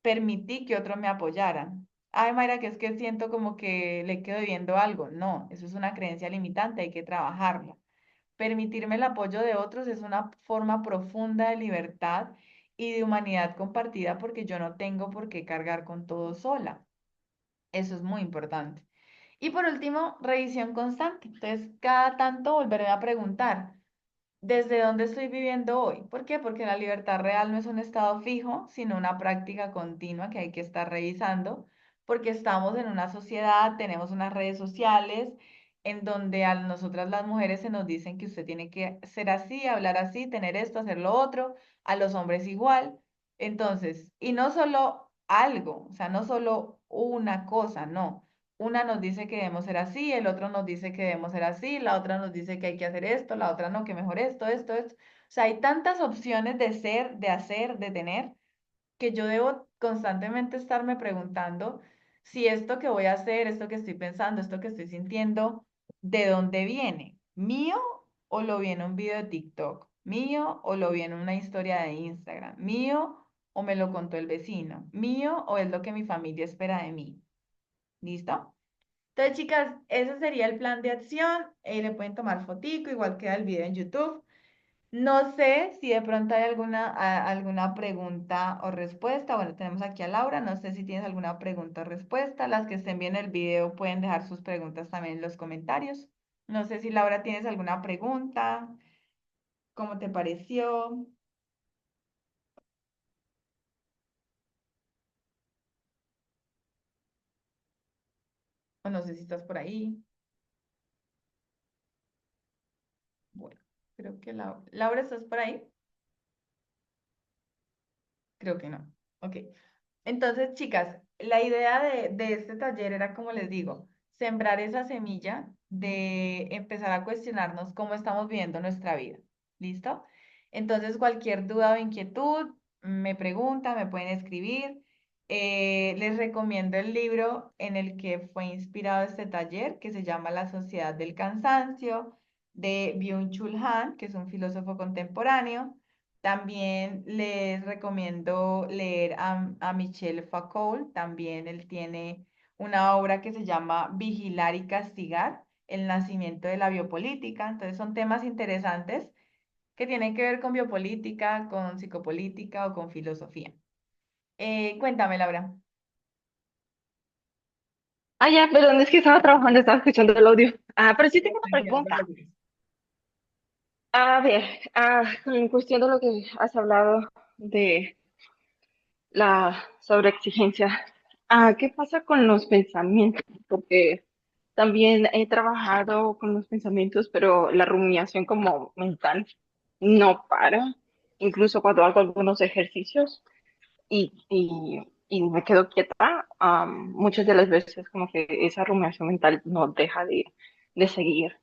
Permití que otros me apoyaran. Ay, Mayra, que es que siento como que le quedo debiendo algo. No, eso es una creencia limitante, hay que trabajarla. Permitirme el apoyo de otros es una forma profunda de libertad y de humanidad compartida porque yo no tengo por qué cargar con todo sola. Eso es muy importante. Y por último, revisión constante. Entonces, cada tanto volveré a preguntar, ¿desde dónde estoy viviendo hoy? ¿Por qué? Porque la libertad real no es un estado fijo, sino una práctica continua que hay que estar revisando, porque estamos en una sociedad, tenemos unas redes sociales en donde a nosotras las mujeres se nos dicen que usted tiene que ser así, hablar así, tener esto, hacer lo otro, a los hombres igual. Entonces, y no solo algo, o sea, no solo una cosa, no. una nos dice que debemos ser así, el otro nos dice que debemos ser así, la otra nos dice que hay que hacer esto, la otra no, que mejor esto. O sea, hay tantas opciones de ser, de hacer, de tener, que yo debo constantemente estarme preguntando si esto que voy a hacer, esto que estoy pensando, esto que estoy sintiendo, ¿de dónde viene? ¿Mío o lo vi en un video de TikTok? ¿Mío o lo vi en una historia de Instagram? ¿Mío o me lo contó el vecino? ¿Mío o es lo que mi familia espera de mí? ¿Listo? Entonces, chicas, ese sería el plan de acción. Le pueden tomar fotico, igual queda el video en YouTube. No sé si de pronto hay alguna pregunta o respuesta. Bueno, tenemos aquí a Laura. No sé si tienes alguna pregunta o respuesta. Las que estén viendo el video pueden dejar sus preguntas también en los comentarios. No sé si Laura tienes alguna pregunta. ¿Cómo te pareció? O no sé si estás por ahí. Bueno, creo que Laura, ¿estás por ahí? Creo que no. Ok. Entonces, chicas, la idea de este taller era, como les digo, sembrar esa semilla de empezar a cuestionarnos cómo estamos viviendo nuestra vida. ¿Listo? Entonces, cualquier duda o inquietud, me preguntan, me pueden escribir. Les recomiendo el libro en el que fue inspirado este taller, que se llama La Sociedad del Cansancio, de Byung-Chul Han, que es un filósofo contemporáneo. También les recomiendo leer a Michel Foucault. También él tiene una obra que se llama Vigilar y Castigar, el nacimiento de la biopolítica. Entonces son temas interesantes que tienen que ver con biopolítica, con psicopolítica o con filosofía. Cuéntame, Laura.
Ah, ya, perdón, es que estaba trabajando, estaba escuchando el audio. Pero sí tengo una
Tranquila, no te
pregunta.
preocupes.
A ver, en cuestión de lo que has hablado de la sobreexigencia, ¿qué pasa con los pensamientos? Porque también he trabajado con los pensamientos, pero la rumiación como mental no para, incluso cuando hago algunos ejercicios y me quedo quieta, muchas de las veces como que esa rumiación mental no deja de seguir.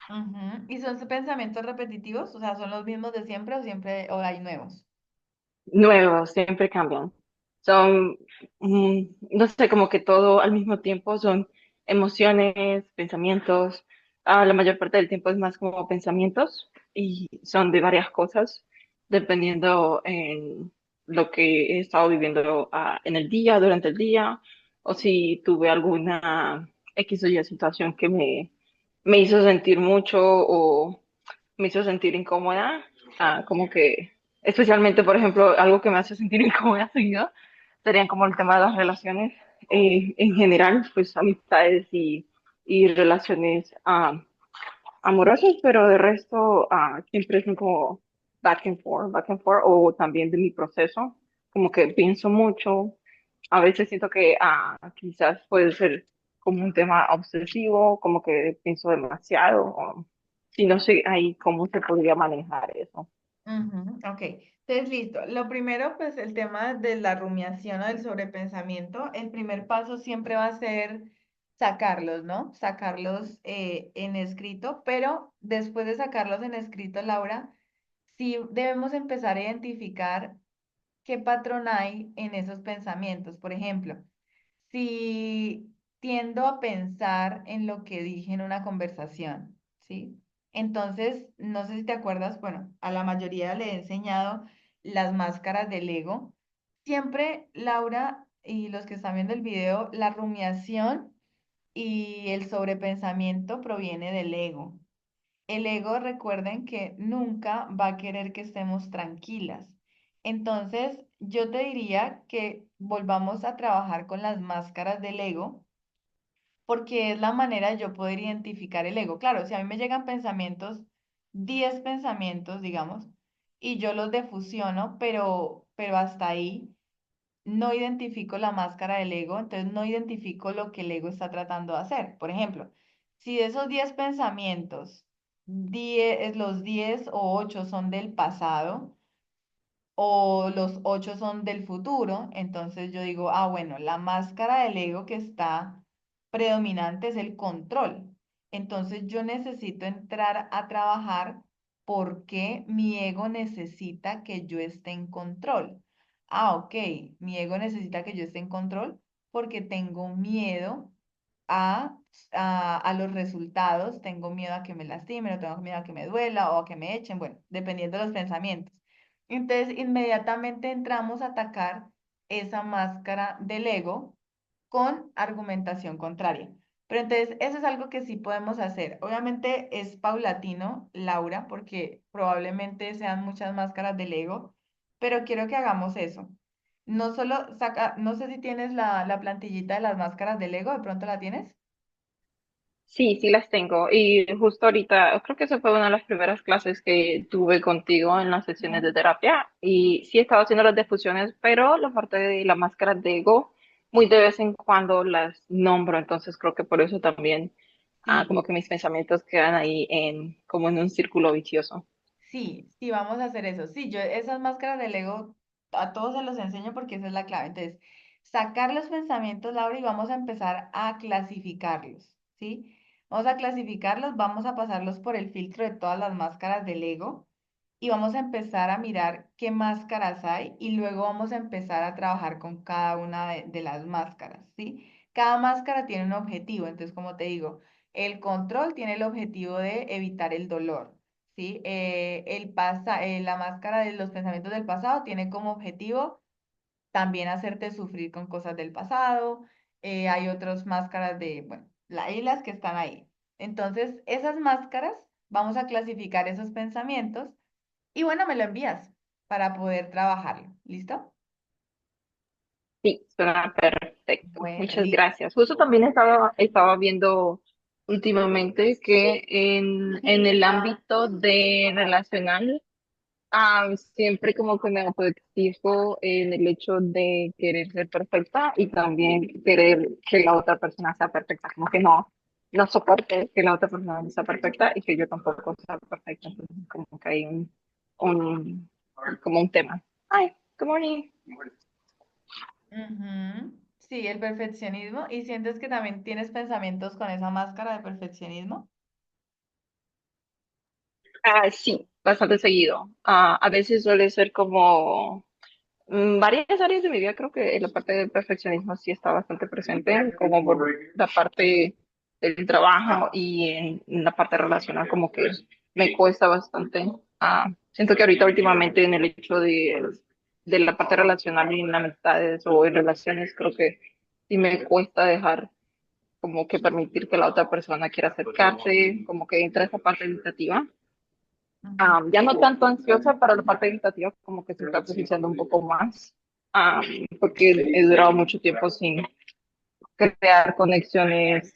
Ujú. ¿Y son pensamientos repetitivos? O sea, ¿son los mismos de siempre o siempre o hay nuevos?
Nuevos, siempre cambian. Son, no sé, como que todo al mismo tiempo son emociones, pensamientos. La mayor parte del tiempo es más como pensamientos y son de varias cosas, dependiendo en lo que he estado viviendo en el día, durante el día, o si tuve alguna X o Y situación que me hizo sentir mucho o me hizo sentir incómoda, como que, especialmente, por ejemplo, algo que me hace sentir incómoda seguido, serían como el tema de las relaciones en general, pues amistades y relaciones amorosas, pero de resto siempre son como back and forth, o también de mi proceso, como que pienso mucho, a veces siento que quizás puede ser como un tema obsesivo, como que pienso demasiado, o si no sé ahí cómo se podría manejar eso.
Ujú, ok, entonces listo. Lo primero, pues el tema de la rumiación o del sobrepensamiento, el primer paso siempre va a ser sacarlos, ¿no? Sacarlos en escrito, pero después de sacarlos en escrito, Laura, sí debemos empezar a identificar qué patrón hay en esos pensamientos. Por ejemplo, si tiendo a pensar en lo que dije en una conversación, ¿sí? Entonces, no sé si te acuerdas, bueno, a la mayoría le he enseñado las máscaras del ego. Siempre, Laura y los que están viendo el video, la rumiación y el sobrepensamiento proviene del ego. El ego, recuerden que nunca va a querer que estemos tranquilas. Entonces, yo te diría que volvamos a trabajar con las máscaras del ego, porque es la manera de yo poder identificar el ego. Claro, si a mí me llegan pensamientos, 10 pensamientos, digamos, y yo los defusiono, pero hasta ahí no identifico la máscara del ego, entonces no identifico lo que el ego está tratando de hacer. Por ejemplo, si de esos 10 pensamientos, los 10 o 8 son del pasado o los 8 son del futuro, entonces yo digo, bueno, la máscara del ego que está predominante es el control. Entonces yo necesito entrar a trabajar porque mi ego necesita que yo esté en control. Ah, ok, mi ego necesita que yo esté en control porque tengo miedo a, a los resultados, tengo miedo a que me lastimen, o tengo miedo a que me duela o a que me echen, bueno, dependiendo de los pensamientos. Entonces, inmediatamente entramos a atacar esa máscara del ego con argumentación contraria. Pero entonces, eso es algo que sí podemos hacer. Obviamente es paulatino, Laura, porque probablemente sean muchas máscaras del ego, pero quiero que hagamos eso. No solo saca, no sé si tienes la plantillita de las máscaras del ego, ¿de pronto la tienes?
Sí, sí las tengo. Y justo ahorita, creo que esa fue una de las primeras clases que tuve contigo en las sesiones de
Ujú.
terapia. Y sí estaba haciendo las difusiones, pero la parte de la máscara de ego, muy de vez en cuando las nombro. Entonces creo que por eso también, como
Sí,
que mis pensamientos quedan ahí como en un círculo vicioso.
sí, sí, vamos a hacer eso. Sí, yo esas máscaras del ego a todos se los enseño porque esa es la clave. Entonces, sacar los pensamientos, Laura, y vamos a empezar a clasificarlos, ¿sí? Vamos a clasificarlos, vamos a pasarlos por el filtro de todas las máscaras del ego y vamos a empezar a mirar qué máscaras hay y luego vamos a empezar a trabajar con cada una de las máscaras, ¿sí? Cada máscara tiene un objetivo, entonces, como te digo, el control tiene el objetivo de evitar el dolor. ¿Sí? La máscara de los pensamientos del pasado tiene como objetivo también hacerte sufrir con cosas del pasado. Hay otras máscaras de, bueno, hay las que están ahí. Entonces, esas máscaras, vamos a clasificar esos pensamientos y bueno, me lo envías para poder trabajarlo. ¿Listo?
Sí, suena perfecto.
Bueno,
Muchas
listo.
gracias. Justo también estaba viendo últimamente que en el ámbito de relacional, siempre como que me autoexijo en el hecho de querer ser perfecta y también querer que la otra persona sea perfecta, como que no soporte que la otra persona no sea perfecta y que yo tampoco sea perfecta. Entonces, como que hay un, como un tema. Hi, good morning.
Ujú. Sí, el perfeccionismo. ¿Y sientes que también tienes pensamientos con esa máscara de perfeccionismo?
Sí, bastante seguido. A veces suele ser como varias áreas de mi vida, creo que la parte del perfeccionismo sí está bastante presente, como por la parte del trabajo y en la parte relacional, como que me cuesta bastante. Siento que ahorita últimamente en el hecho de la parte relacional y en amistades o en relaciones, creo que sí me cuesta dejar como que permitir que la otra persona quiera acercarse, como que entra esa parte educativa.
Ujú.
Ya no tanto ansiosa para la parte educativa, como que se está precisando un poco más, ah, porque he durado mucho tiempo sin crear conexiones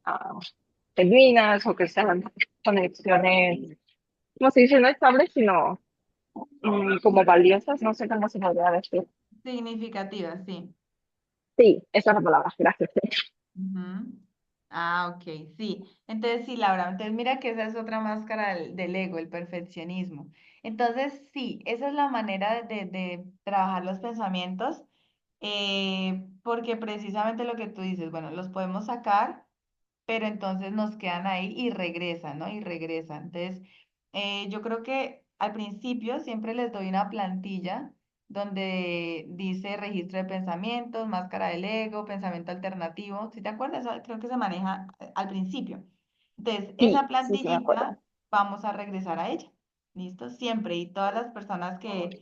ah, genuinas o que sean conexiones, como se dice, no estables, sino como valiosas, no sé cómo se podría decir.
Significativa, sí.
Sí, esa es la palabra, gracias.
Ujú. Ah, ok, sí. Entonces, sí, Laura, entonces mira que esa es otra máscara del ego, el perfeccionismo. Entonces, sí, esa es la manera de trabajar los pensamientos, porque precisamente lo que tú dices, bueno, los podemos sacar pero entonces nos quedan ahí y regresan, ¿no? Y regresan. Entonces, yo creo que al principio siempre les doy una plantilla donde dice registro de pensamientos, máscara del ego, pensamiento alternativo. ¿Sí te acuerdas? Creo que se maneja al principio. Entonces, esa
Sí, sí, sí me acuerdo.
plantillita vamos a regresar a ella. ¿Listo? Siempre. Y todas las personas que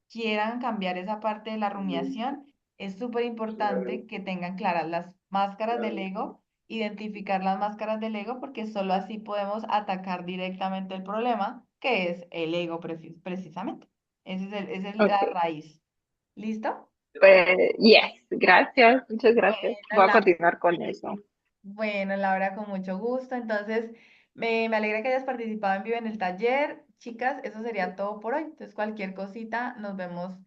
quieran cambiar esa parte de la rumiación es súper importante que tengan claras las máscaras del ego, identificar las máscaras del ego, porque solo así podemos atacar directamente el problema, que es el ego precisamente. Esa es la
Ok,
raíz. ¿Listo?
pues, yes, gracias, muchas gracias.
Bueno,
Voy a continuar con eso.
bueno, Laura, con mucho gusto. Entonces, me alegra que hayas participado en vivo en el taller. Chicas, eso sería todo por hoy. Entonces, cualquier cosita, nos vemos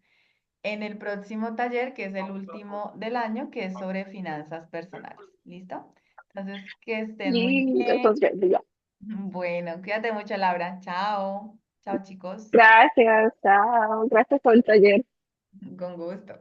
en el próximo taller, que es el último del año, que es sobre finanzas personales. ¿Listo? Entonces, que estén muy
Y
bien.
entonces, ya.
Bueno, cuídate mucho, Laura. Chao. Chao, chicos.
Gracias, chao, gracias por el taller.
Con gusto.